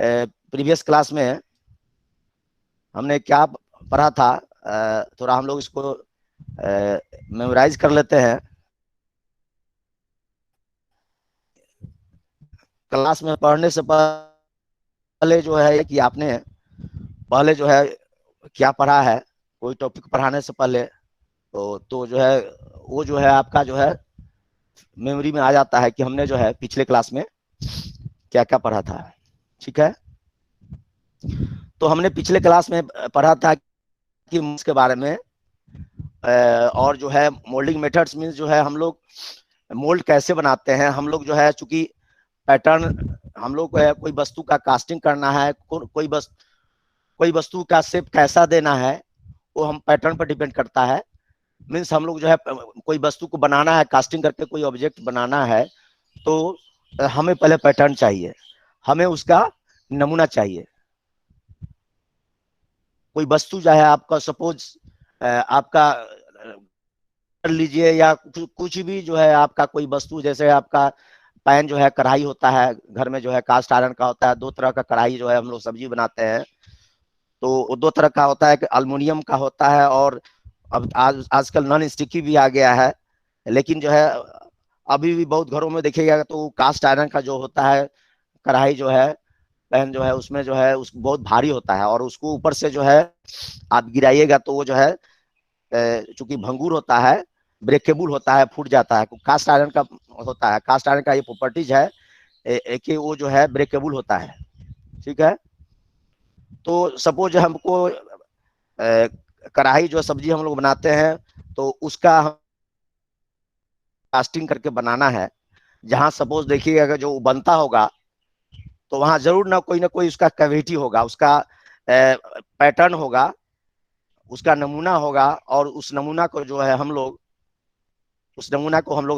Previous class में हमने क्या पढ़ा था, थोड़ा हम लोग इसको मेमोराइज कर लेते हैं। क्लास में पढ़ने से पहले जो है कि आपने पहले जो है क्या पढ़ा है, कोई टॉपिक पढ़ाने से पहले तो जो है वो जो है आपका जो है मेमोरी में आ जाता है कि हमने जो है पिछले क्लास में क्या क्या पढ़ा था। ठीक है, तो हमने पिछले क्लास में पढ़ा था कि के बारे में, और जो है मोल्डिंग मेथड्स मीन्स जो है हम लोग मोल्ड कैसे बनाते हैं। हम लोग जो है चूंकि पैटर्न हम लोग को है, कोई वस्तु का कास्टिंग करना है, कोई वस्तु का शेप कैसा देना है वो हम पैटर्न पर डिपेंड करता है। मीन्स हम लोग जो है कोई वस्तु को बनाना है, कास्टिंग करके कोई ऑब्जेक्ट बनाना है, तो हमें पहले पैटर्न चाहिए, हमें उसका नमूना चाहिए। कोई वस्तु जो है आपका सपोज आपका कर लीजिए, या कुछ भी जो है आपका कोई वस्तु, जैसे आपका पैन जो है, कढ़ाई होता है घर में जो है कास्ट आयरन का होता है। दो तरह का कढ़ाई जो है हम लोग सब्जी बनाते हैं, तो दो तरह का होता है कि अल्युमिनियम का होता है, और अब आजकल नॉन स्टिकी भी आ गया है। लेकिन जो है अभी भी बहुत घरों में देखिएगा तो कास्ट आयरन का जो होता है कढ़ाई जो है, पैन जो है, उसमें जो है उस बहुत भारी होता है, और उसको ऊपर से जो है आप गिराइएगा तो वो जो है चूंकि भंगुर होता है, ब्रेकेबल होता है, फूट जाता है। कास्ट आयरन का होता है, कास्ट आयरन का ये प्रॉपर्टीज है कि वो जो है ब्रेकेबल होता है। ठीक है, तो सपोज हमको कढ़ाई जो सब्जी हम लोग बनाते हैं तो उसका कास्टिंग करके बनाना है। जहां सपोज देखिएगा अगर जो बनता होगा तो वहां जरूर ना कोई उसका कैविटी होगा, उसका पैटर्न होगा, उसका नमूना होगा, और उस नमूना को जो है हम लोग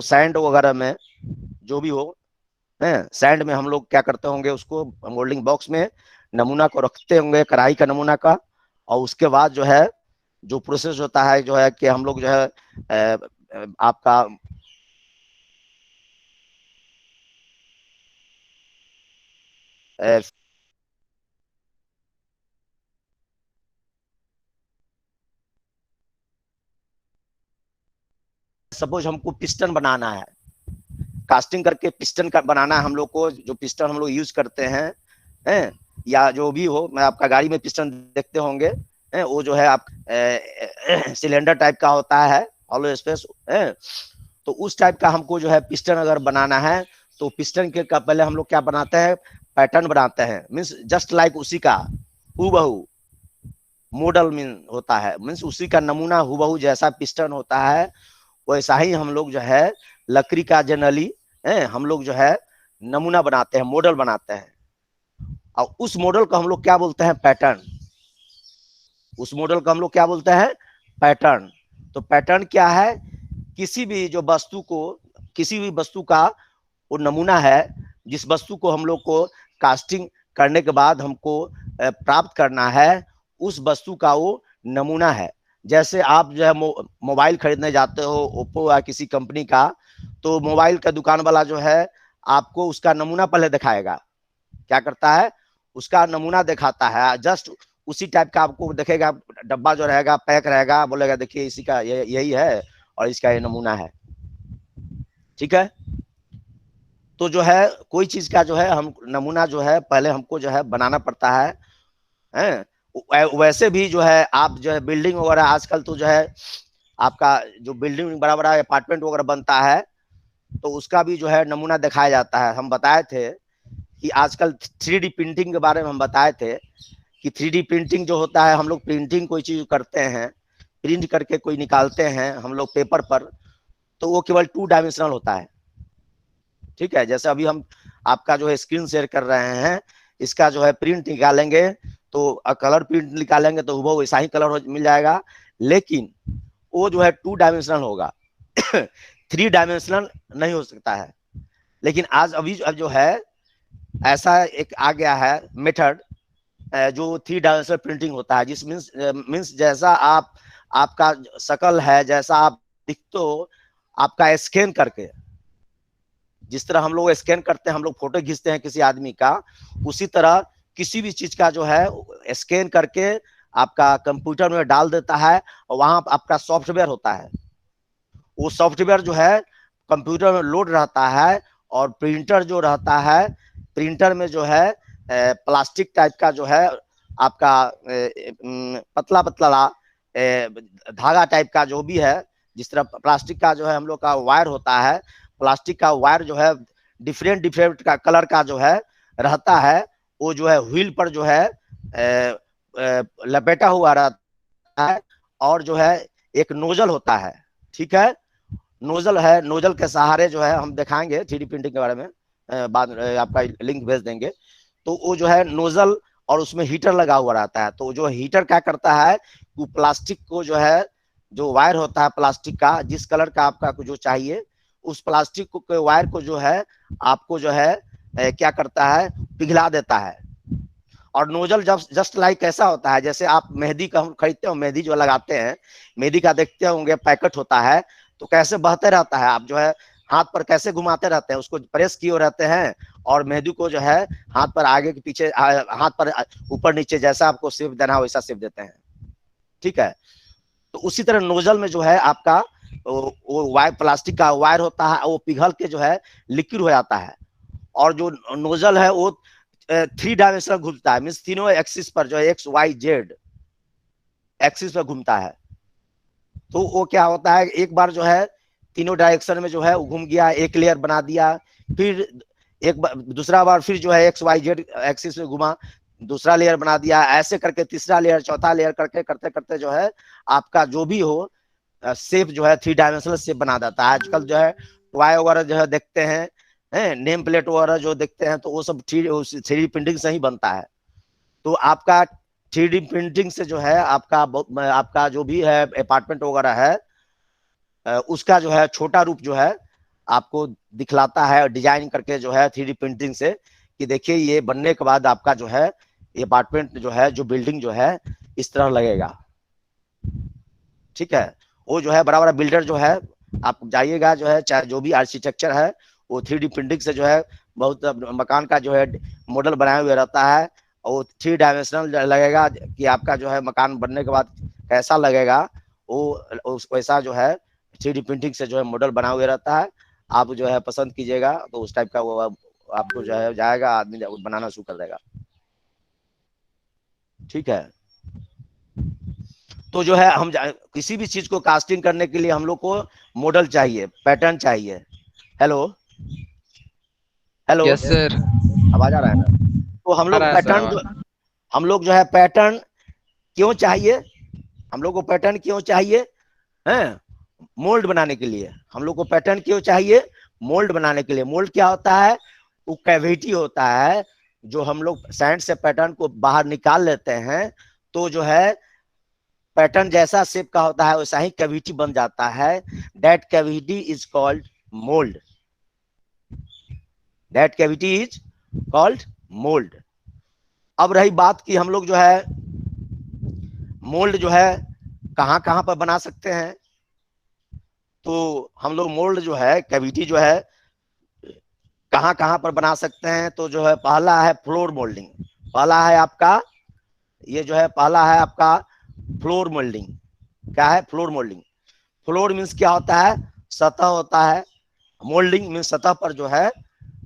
सैंड वगैरह में जो भी हो, सैंड में हम लोग क्या करते होंगे, उसको मोल्डिंग बॉक्स में नमूना को रखते होंगे, कढ़ाई का नमूना का। और उसके बाद जो है जो प्रोसेस होता है जो है कि हम लोग जो है आपका सपोज हमको पिस्टन बनाना है, कास्टिंग करके पिस्टन का बनाना है हम लोग को। जो पिस्टन हम लोग यूज करते हैं, या जो भी हो, मैं आपका गाड़ी में पिस्टन देखते होंगे, वो जो है आप सिलेंडर टाइप का होता है, हॉलो स्पेस, तो उस टाइप का हमको जो है पिस्टन अगर बनाना है तो पिस्टन के का पहले हम लोग क्या बनाते हैं, पैटर्न बनाते हैं। मीन्स जस्ट लाइक उसी का हूबहू मॉडल मीन होता है, मीन्स उसी का नमूना हूबहू जैसा पिस्टन होता है, वैसा ही हम लोग जो है लकड़ी का जनरली हम लोग जो है नमूना बनाते हैं, मॉडल बनाते हैं, और उस मॉडल को हम लोग क्या बोलते हैं, पैटर्न। उस मॉडल को हम लोग क्या बोलते हैं, पैटर्न। तो पैटर्न क्या है, किसी भी वस्तु का वो नमूना है, जिस वस्तु को हम लोग को कास्टिंग करने के बाद हमको प्राप्त करना है, उस वस्तु का वो नमूना है। जैसे आप जो है मोबाइल खरीदने जाते हो ओप्पो या किसी कंपनी का, तो मोबाइल का दुकान वाला जो है आपको उसका नमूना पहले दिखाएगा। क्या करता है, उसका नमूना दिखाता है, जस्ट उसी टाइप का आपको दिखेगा, डब्बा जो रहेगा पैक रहेगा, बोलेगा देखिए इसी का यही है और इसका ये नमूना है। ठीक है, तो जो है कोई चीज का जो है हम नमूना जो है पहले हमको जो है बनाना पड़ता है। वैसे भी जो है आप जो है बिल्डिंग वगैरह आजकल तो जो है आपका जो बिल्डिंग बड़ा बड़ा अपार्टमेंट वगैरह बनता है तो उसका भी जो है नमूना दिखाया जाता है। हम बताए थे कि आजकल 3D प्रिंटिंग के बारे में हम बताए थे कि 3D प्रिंटिंग जो होता है, हम लोग प्रिंटिंग कोई चीज करते हैं, प्रिंट करके कोई निकालते हैं हम लोग पेपर पर, तो वो केवल 2 डायमेंशनल होता है। ठीक है, जैसे अभी हम आपका जो है स्क्रीन शेयर कर रहे हैं, इसका जो है प्रिंट निकालेंगे तो कलर प्रिंट निकालेंगे तो वो वैसा ही कलर मिल जाएगा, लेकिन वो जो है 2 डायमेंशनल होगा 3 डायमेंशनल नहीं हो सकता है। लेकिन आज अभी जो है ऐसा एक आ गया है मेथड जो 3 डायमेंशनल प्रिंटिंग होता है, जिस मीन्स जैसा आपका शकल है, जैसा आप दिखते हो, आपका स्कैन करके, जिस तरह हम लोग स्कैन करते हैं, हम लोग फोटो खींचते हैं किसी आदमी का, उसी तरह किसी भी चीज का जो है स्कैन करके आपका कंप्यूटर में डाल देता है, और वहां आपका सॉफ्टवेयर होता है। वो सॉफ्टवेयर जो है कंप्यूटर में लोड रहता है, और प्रिंटर जो रहता है, प्रिंटर में जो है प्लास्टिक टाइप का जो है आपका पतला पतला धागा टाइप का जो भी है, जिस तरह प्लास्टिक का जो है हम लोग का वायर होता है, प्लास्टिक का वायर जो है डिफरेंट डिफरेंट का कलर का जो है रहता है, वो जो है व्हील पर जो है लपेटा हुआ रहता है, और जो है एक नोजल होता है। ठीक है, नोजल है, नोजल के सहारे जो है हम दिखाएंगे 3D प्रिंटिंग के बारे में, बाद आपका लिंक भेज देंगे। तो वो जो है नोजल, और उसमें हीटर लगा हुआ रहता है। तो जो हीटर क्या करता है, वो प्लास्टिक को जो है, जो वायर होता है प्लास्टिक का, जिस कलर का आपका जो चाहिए, उस प्लास्टिक को वायर को जो है आपको जो है क्या करता है, पिघला देता है। और नोजल जब जस्ट लाइक कैसा होता है, जैसे आप मेहंदी का हम खरीदते हो, मेहंदी जो लगाते हैं, मेहंदी का देखते होंगे पैकेट होता है, तो कैसे बहते रहता है, आप जो है हाथ पर कैसे घुमाते रहते हैं, उसको प्रेस किए रहते हैं, और मेहंदी को जो है हाथ पर आगे के पीछे, हाथ पर ऊपर नीचे, जैसा आपको शेप देना है वैसा शेप देते हैं। ठीक है, तो उसी तरह नोजल में जो है आपका वो वायर, प्लास्टिक का वायर होता है, वो पिघल के जो है लिक्विड हो जाता है। और जो नोजल है वो 3 डायमेंशनल घूमता है, मीन्स तीनों एक्सिस पर जो है एक्स वाई जेड एक्सिस पर घूमता है। तो वो क्या होता है, एक बार जो है तीनों डायरेक्शन में जो है वो घूम गया, एक लेयर बना दिया, फिर एक बार दूसरा बार फिर जो है एक्स वाई जेड एक्सिस में घुमा, दूसरा लेयर बना दिया, ऐसे करके तीसरा लेयर, चौथा लेयर करके करते करते जो है आपका जो भी हो शेप जो है 3 डायमेंशनल शेप बना देता है। आजकल जो है टॉय वगैरह जो है देखते हैं, नेम प्लेट वगैरह जो देखते हैं, तो वो सब 3D प्रिंटिंग से ही बनता है। तो आपका 3D प्रिंटिंग से जो है आपका जो भी है अपार्टमेंट वगैरह है, उसका जो है छोटा रूप जो है आपको दिखलाता है, डिजाइन करके जो है 3D प्रिंटिंग से, कि देखिए ये बनने के बाद आपका जो है अपार्टमेंट जो है, जो बिल्डिंग जो है इस तरह लगेगा। ठीक है, वो जो है बड़ा बड़ा बिल्डर जो है, आप जाइएगा जो है, चाहे जो भी आर्किटेक्चर है, वो 3D प्रिंटिंग से जो है बहुत मकान का जो है मॉडल बनाया हुआ रहता है, और वो 3 डायमेंशनल लगेगा कि आपका जो है मकान बनने के बाद कैसा लगेगा, वो वैसा जो है 3D प्रिंटिंग से जो है मॉडल बना हुआ रहता है। आप जो है पसंद कीजिएगा तो उस टाइप का वो आपको जो है जाएगा, आदमी बनाना शुरू कर देगा। ठीक है, तो जो है हम किसी भी चीज को कास्टिंग करने के लिए हम लोग को मॉडल चाहिए, पैटर्न चाहिए। Hello hello, yes sir. आवाज आ रहा है ना? तो हम आ लोग रहा है सर पैटर्न आवाज। हम लोग जो है पैटर्न क्यों चाहिए, हम लोग को पैटर्न क्यों चाहिए, हैं? मोल्ड बनाने के लिए हम लोग को पैटर्न क्यों चाहिए, मोल्ड बनाने के लिए। मोल्ड क्या होता है, वो कैविटी होता है, जो हम लोग सैंड से पैटर्न को बाहर निकाल लेते हैं, तो जो है पैटर्न जैसा शेप का होता है वैसा ही कैविटी बन जाता है। That cavity is called mould, that cavity is called mould. अब रही बात कि हम लोग जो है मोल्ड जो है कहां कहां पर बना सकते हैं, तो हम लोग मोल्ड जो है कैविटी जो है कहां कहां पर बना सकते हैं, तो जो है पहला है फ्लोर मोल्डिंग, पहला है आपका, ये जो है पहला है आपका फ्लोर मोल्डिंग। क्या है फ्लोर मोल्डिंग? फ्लोर मीन्स क्या होता है, सतह होता है, मोल्डिंग मीन्स सतह पर जो है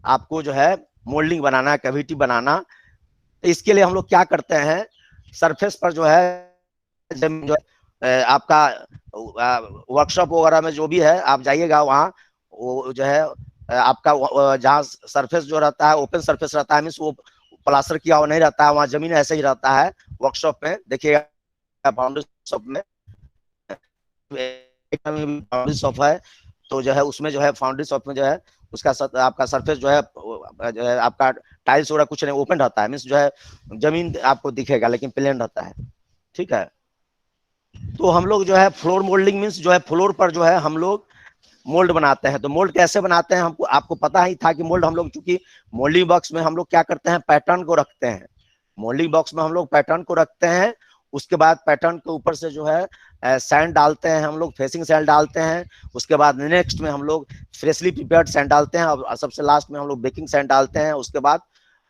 आपको जो है मोल्डिंग बनाना है, कैविटी बनाना। तो इसके लिए हम लोग क्या करते हैं, सरफेस पर जो है जो आपका वर्कशॉप वगैरह में जो भी है आप जाइएगा वहाँ, वो जो है आपका जहाँ सरफेस जो रहता है ओपन सरफेस रहता है, मीन्स वो प्लास्टर किया हुआ नहीं रहता है, वहाँ जमीन ऐसे ही रहता है। वर्कशॉप में देखिएगा, बाउंड्री शॉप में बाउंड्री शॉप है, तो जो है उसमें जो है फाउंड्री शॉप में जो है उसका आपका सरफेस जो है आपका टाइल्स वगैरह कुछ नहीं, ओपन रहता है, मीन्स जो है जमीन आपको दिखेगा लेकिन प्लेन रहता है। ठीक है, तो हम लोग जो है फ्लोर मोल्डिंग मीन्स जो है फ्लोर पर जो है हम लोग मोल्ड बनाते हैं। तो मोल्ड कैसे बनाते हैं, हमको आपको पता ही था कि मोल्ड हम लोग, चूंकि मोल्डिंग बॉक्स में हम लोग क्या करते हैं, पैटर्न को रखते हैं। मोल्डिंग बॉक्स में हम लोग पैटर्न को रखते हैं, उसके बाद पैटर्न के ऊपर से जो है सैंड डालते हैं, हम लोग फेसिंग सैंड डालते हैं, उसके बाद नेक्स्ट में हम लोग फ्रेशली प्रिपेयर्ड सैंड डालते हैं, और सबसे लास्ट में हम लोग बेकिंग सैंड डालते हैं। उसके बाद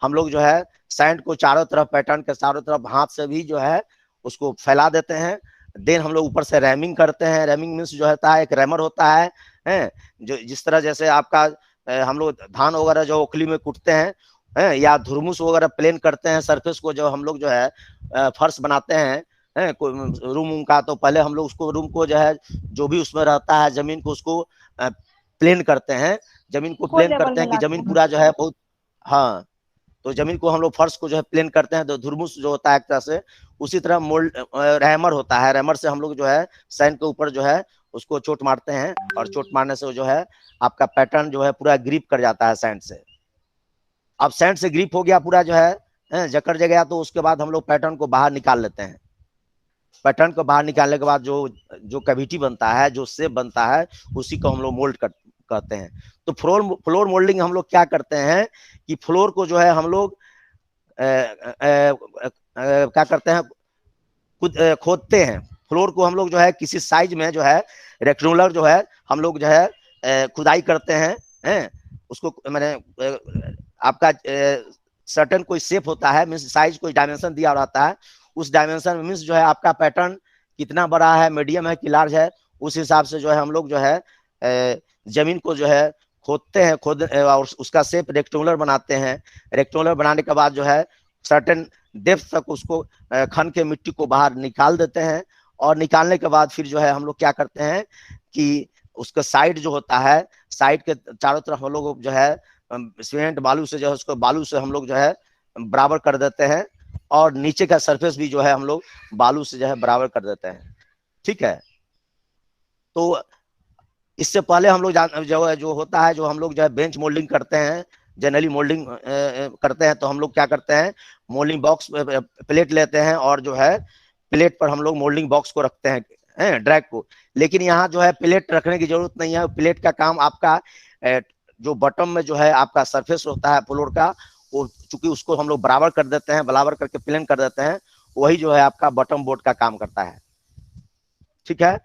हम लोग जो है सैंड को चारों तरफ, पैटर्न के चारों तरफ हाथ से भी जो है उसको फैला देते हैं। देन हम लोग ऊपर से रैमिंग करते हैं। रैमिंग मीन्स जो होता है एक रैमर होता है, जो जिस तरह जैसे आपका हम लोग धान वगैरह जो ओखली में कूटते हैं, या धुरमुस वगैरह प्लेन करते हैं सरफेस को, जो हम लोग जो है फर्श बनाते हैं रूम का, तो पहले हम लोग उसको रूम को जो है जो भी उसमें रहता है जमीन को उसको प्लेन करते हैं। जमीन को प्लेन करते हैं कि जमीन पूरा जो है बहुत, हाँ, तो जमीन को हम लोग फर्श को जो है प्लेन करते हैं। तो धुरमुस जो होता है एक तरह से, उसी तरह मोल्ड रैमर होता है। रैमर से हम लोग जो है सैंड के ऊपर जो है उसको चोट मारते हैं, और चोट मारने से जो है आपका पैटर्न जो है पूरा ग्रिप कर जाता है सैंड से। अब सैंड से ग्रिप हो गया पूरा जो है जकड़ गया, तो उसके बाद हम लोग पैटर्न को बाहर निकाल लेते हैं। पैटर्न को बाहर निकालने के बाद जो जो कैविटी बनता है, जो शेप बनता है, उसी को हम लोग मोल्ड कहते हैं। तो फ्लोर मोल्डिंग हम लोग क्या करते हैं कि फ्लोर को जो है हम लोग क्या करते हैं, खोदते हैं। फ्लोर को हम लोग जो है किसी साइज में जो है रेक्टेंगुलर जो है हम लोग जो है खुदाई करते हैं, उसको मैंने आपका सर्टेन कोई शेप होता है, मीन्स साइज कोई डायमेंशन दिया रहता है, उस डायमेंशन में मीन्स जो है आपका पैटर्न कितना बड़ा है, मीडियम है कि लार्ज है, उस हिसाब से जो है हम लोग जो है जमीन को जो है खोदते हैं, और उसका शेप रेक्टेंगुलर बनाते हैं। रेक्टेंगुलर बनाने के बाद जो है सर्टेन डेप्थ तक उसको खन के मिट्टी को बाहर निकाल देते हैं। और निकालने के बाद फिर जो है हम लोग क्या करते हैं कि उसका साइड जो होता है, साइड के चारों तरफ हम लोग जो है सीमेंट बालू से जो है उसको बालू से हम लोग जो है बराबर कर देते हैं, और नीचे का सरफेस भी जो है हम लोग बालू से जो है बराबर कर देते हैं। ठीक है, तो इससे पहले हम लोग जो होता है, जो हम लोग जो है बेंच मोल्डिंग करते हैं, जनरली मोल्डिंग करते हैं, तो हम लोग क्या करते हैं, मोल्डिंग बॉक्स प्लेट लेते हैं, और जो है प्लेट पर हम लोग मोल्डिंग बॉक्स को रखते हैं, ड्रैग को। लेकिन यहाँ जो है प्लेट रखने की जरूरत नहीं है। प्लेट का काम आपका जो बॉटम में जो है आपका सरफेस होता है फ्लोर का, वो चूंकि उसको हम लोग बराबर कर देते हैं, बराबर करके प्लेन कर देते हैं, वही जो है आपका बॉटम बोर्ड का काम करता है। ठीक है,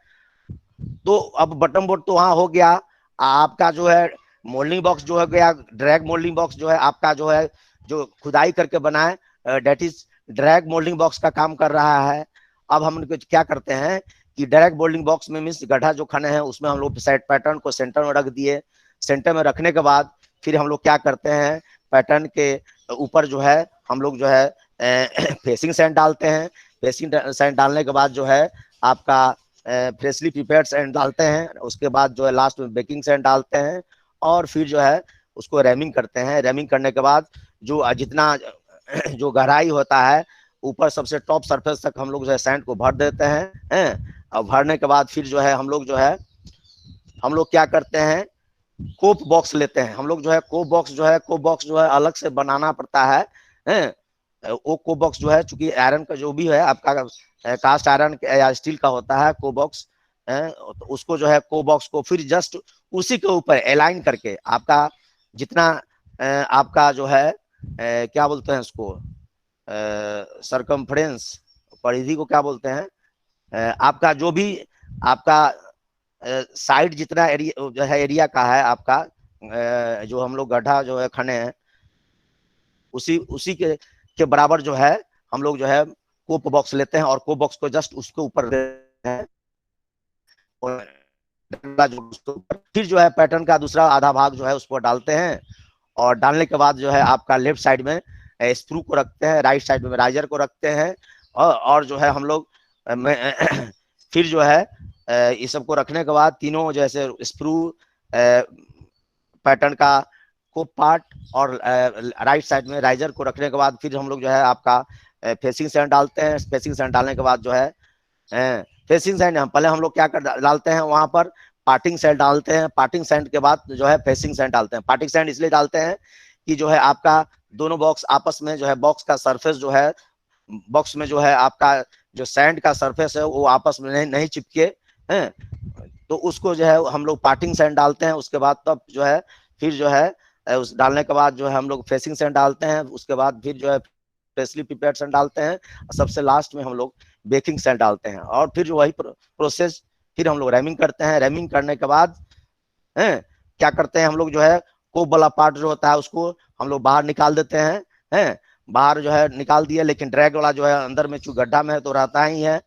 तो अब बटन बोर्ड तो वहां हो गया। आपका जो है मोल्डिंग बॉक्स जो हो गया, ड्रैग मोल्डिंग बॉक्स जो है आपका जो है जो खुदाई करके बनाए, that is drag moulding box का काम कर रहा है। अब हम क्या करते हैं कि ड्रैग मोल्डिंग बॉक्स में मीन्स गड्ढा जो खने हैं उसमें हम लोग सेट पैटर्न को सेंटर में रख दिए। सेंटर में रखने के बाद फिर हम लोग क्या करते हैं, पैटर्न के ऊपर जो है हम लोग जो है फेसिंग सैंड डालते हैं। फेसिंग सैंड डालने के बाद जो है आपका फ्रेशली प्रिपेयर्ड सैंड डालते हैं। उसके बाद जो है लास्ट में बेकिंग सैंड डालते हैं, और फिर जो है उसको रैमिंग करते हैं। रैमिंग करने के बाद जो जितना जो गहराई होता है, ऊपर सबसे टॉप सरफेस तक हम लोग जो है सैंड को भर देते हैं। और भरने के बाद फिर जो है हम लोग क्या करते हैं, कोप बॉक्स लेते हैं। हम लोग जो है कोप बॉक्स जो है अलग से बनाना पड़ता है। वो कोप बॉक्स जो है चूंकि आयरन का जो भी है आपका कास्ट आयरन या स्टील का होता है को बॉक्स, तो उसको जो है को बॉक्स को फिर जस्ट उसी के ऊपर अलाइन करके आपका जितना आपका जो है क्या बोलते हैं उसको, सरकमफ्रेंस, परिधि को क्या बोलते हैं, आपका जो भी आपका साइड जितना एरिया जो है एरिया का है आपका, जो हम लोग गड्ढा जो है खने हैं, उसी के बराबर जो है हम लोग जो है कोप बॉक्स लेते हैं, और कोप बॉक्स को जस्ट उसके ऊपर फिर जो है पैटर्न का दूसरा आधा भाग जो है उस पर डालते हैं। और डालने के बाद जो है आपका लेफ्ट साइड में स्क्रू को रखते हैं, राइट साइड में राइजर को रखते हैं, और जो है हम लोग फिर जो है ये सबको रखने के बाद तीनों जैसे स्क्रू पैटर्न का को पार्ट और राइट साइड में राइजर को रखने के बाद फिर हम लोग जो है आपका फेसिंग सैंड डालते हैं। फेसिंग सैंड डालने के बाद जो है फेसिंग सैंड पहले हम लोग क्या कर डालते हैं, वहां पर पार्टिंग सैंड डालते हैं। पार्टिंग सैंड के बाद जो है फेसिंग सैंड डालते हैं। पार्टिंग सैंड इसलिए डालते हैं कि जो है आपका दोनों बॉक्स आपस में जो है बॉक्स का सरफेस जो है, बॉक्स में जो है आपका जो सैंड का सरफेस है वो आपस में नहीं चिपके हैं, तो उसको जो है हम लोग पार्टिंग सैंड डालते हैं। उसके बाद तब जो है फिर जो है उस डालने के बाद जो है हम लोग फेसिंग सैंड डालते हैं। उसके बाद फिर जो है फ्रेशली प्रिपेयर्ड सैंड डालते हैं, सबसे लास्ट में हम लोग बेकिंग सैंड डालते हैं। और फिर वही प्रोसेस फिर हम लोग रैमिंग करते हैं। रैमिंग करने के बाद क्या करते हैं हम लोग जो है कोप वाला पार्ट जो होता है उसको हम लोग बाहर निकाल देते हैं, हैं, बाहर जो है निकाल दिया, लेकिन ड्रैग वाला जो है अंदर में चूंकि गड्ढा में है तो रहता ही है।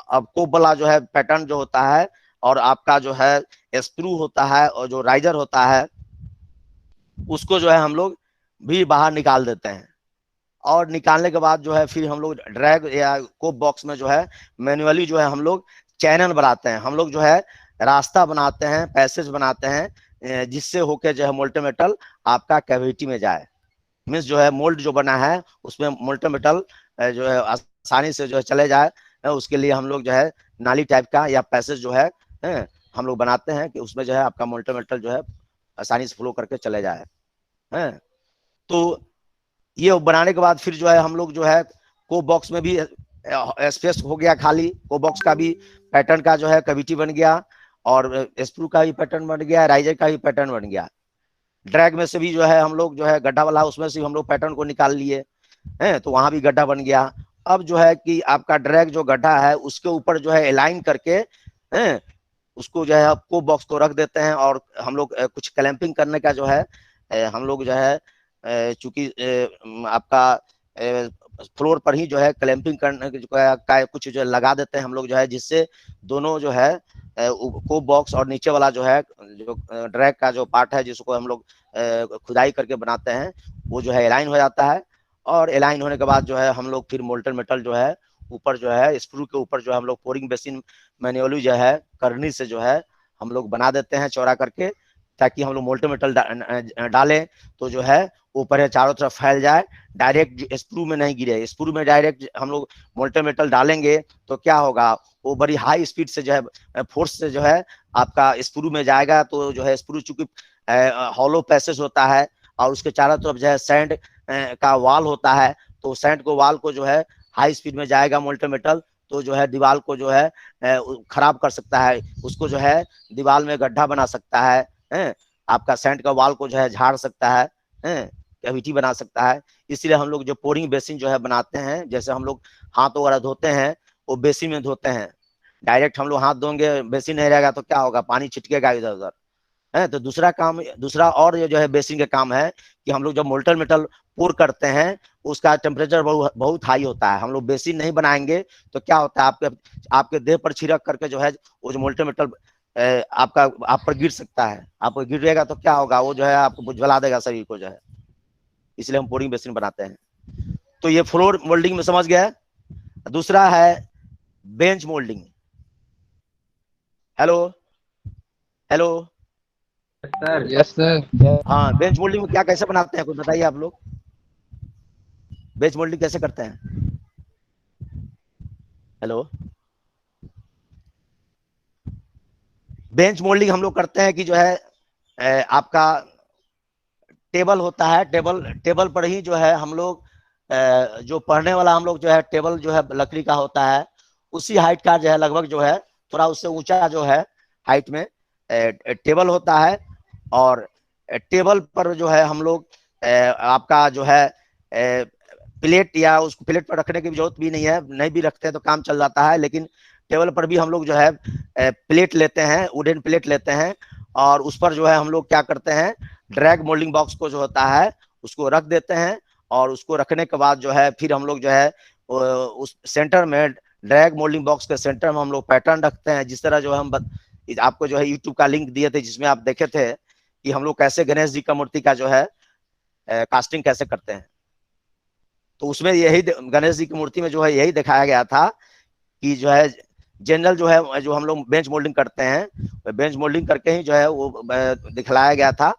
अब कोप वाला जो है पैटर्न जो होता है, और आपका जो है स्क्रू होता है और जो राइजर होता है, उसको जो है हम लोग भी बाहर निकाल देते हैं। और निकालने के बाद जो है फिर हम लोग ड्रैग या कोप बॉक्स में जो है मैन्युअली जो है हम लोग चैनल बनाते हैं, हम लोग जो है रास्ता बनाते हैं, पैसेज बनाते हैं, जिससे होके जो है मोल्टेन मेटल आपका कैविटी में जाए। मीन्स जो है मोल्ड जो बना है उसमें मोल्टेन मेटल जो है आसानी से जो है चले जाए, उसके लिए हम लोग जो है नाली टाइप का या पैसेज जो है हम लोग बनाते हैं कि उसमें जो है आपका मोल्टेन मेटल जो है आसानी से फ्लो करके चले जाए। तो ये बनाने के बाद फिर जो है हम लोग जो है को बॉक्स में भी स्पेस हो गया खाली, को बॉक्स का भी पैटर्न का जो है कैविटी बन गया, और स्क्रू का भी पैटर्न बन गया, राइजर का भी पैटर्न बन गया। ड्रैग में से भी जो है हम लोग जो है गड्ढा वाला उसमें से हम लोग पैटर्न को निकाल लिए हैं, तो वहां भी गड्ढा बन गया। अब जो है कि आपका ड्रैग जो गड्ढा है उसके ऊपर जो है अलाइन करके हैं, उसको जो है को बॉक्स को रख देते हैं, और हम लोग कुछ क्लैंपिंग करने का जो है हम लोग जो है चूंकि आपका फ्लोर पर ही जो है क्लैंपिंग करने का कुछ जो लगा देते हैं हम लोग जो है, जिससे दोनों जो है को बॉक्स और नीचे वाला जो है जो ड्रैग का जो पार्ट है जिसको हम लोग खुदाई करके बनाते हैं वो जो है अलाइन हो जाता है। और अलाइन होने के बाद जो है हम लोग फिर मोल्टेन मेटल जो है ऊपर जो है स्क्रू के ऊपर जो है हम लोग पोरिंग बेसिन मैन्युअली जो है करनी से जो है हम लोग बना देते हैं चौड़ा करके, ताकि हम लोग मोल्टेन मेटल डालें तो जो है ऊपर है चारों तरफ फैल जाए, डायरेक्ट स्क्रू में नहीं गिरे। स्क्रू में डायरेक्ट हम लोग मोल्टेन मेटल डालेंगे तो क्या होगा, वो बड़ी हाई स्पीड से जो है फोर्स से जो है आपका स्क्रू में जाएगा, तो जो है स्क्रू चूंकि हॉलो पैसेज होता है और उसके चारों तरफ जो है सैंड का वाल होता है, तो सैंड को वाल को जो है हाई स्पीड में जाएगा मोल्टेन मेटल, तो जो है दीवार को जो है खराब कर सकता है, उसको जो है दीवार में गड्ढा बना सकता है, आपका सैंड का वाल को जो है झाड़ सकता है, कैविटी बना सकता है। इसलिए हम लोग जो पोरिंग बेसिन जो है बनाते हैं, जैसे हम लोग हाथ वगैरह धोते हैं वो बेसिन में धोते हैं, डायरेक्ट हम लोग हाथ धोएंगे बेसिन नहीं रहेगा तो क्या होगा, पानी छिटकेगा इधर उधर है। तो दूसरा और ये जो है बेसिन का काम है कि हम लोग जब मोल्टेन मेटल पोर करते हैं उसका टेम्परेचर बहुत हाई होता है। हम लोग बेसिन नहीं बनाएंगे तो क्या होता है, आपके देह पर छिड़क करके जो है वो जो मोल्टेन मेटल आपका आप पर गिर सकता है, आप पर गिरेगा तो क्या होगा, वो जो है आपको जला देगा शरीर को जो है, इसलिए हम पोरिंग बेसिन बनाते हैं। तो ये फ्लोर मोल्डिंग में समझ गया। दूसरा है bench moulding. Hello hello sir. Yes sir. हाँ, बेंच मोल्डिंग में क्या कैसे बनाते हैं कुछ बताइए आप लोग, बेंच मोल्डिंग कैसे करते हैं? हेलो, बेंच मोल्डिंग हम लोग करते हैं कि जो है आपका टेबल होता है, टेबल पर ही जो है हम लोग जो पढ़ने वाला हम लोग जो है टेबल जो है लकड़ी का होता है, उसी हाइट का जो है लगभग जो है थोड़ा उससे ऊंचा जो है हाइट में टेबल होता है। और टेबल पर जो है हम लोग आपका जो है प्लेट या उसको प्लेट पर रखने की जरूरत भी नहीं है, नहीं भी रखते हैं तो काम चल जाता है, लेकिन टेबल पर भी हम लोग जो है प्लेट लेते हैं, वुडन प्लेट लेते हैं, और उस पर जो है हम लोग क्या करते हैं, ड्रैग मोल्डिंग बॉक्स को जो होता है उसको रख देते हैं। और उसको रखने के बाद जो है फिर हम लोग जो है उस सेंटर में ड्रैग मोल्डिंग बॉक्स के सेंटर में हम लोग पैटर्न रखते हैं, जिस तरह जो है हम आपको जो है यूट्यूब का लिंक दिए थे जिसमें आप देखे थे कि हम लोग कैसे गणेश जी का मूर्ति का जो है कास्टिंग कैसे करते हैं। तो उसमें यही गणेश जी की मूर्ति में जो है यही दिखाया गया था कि जो है जनरल जो है जो हम लोग बेंच मोल्डिंग करते हैं, बेंच मोल्डिंग करके ही जो है वो दिखलाया गया था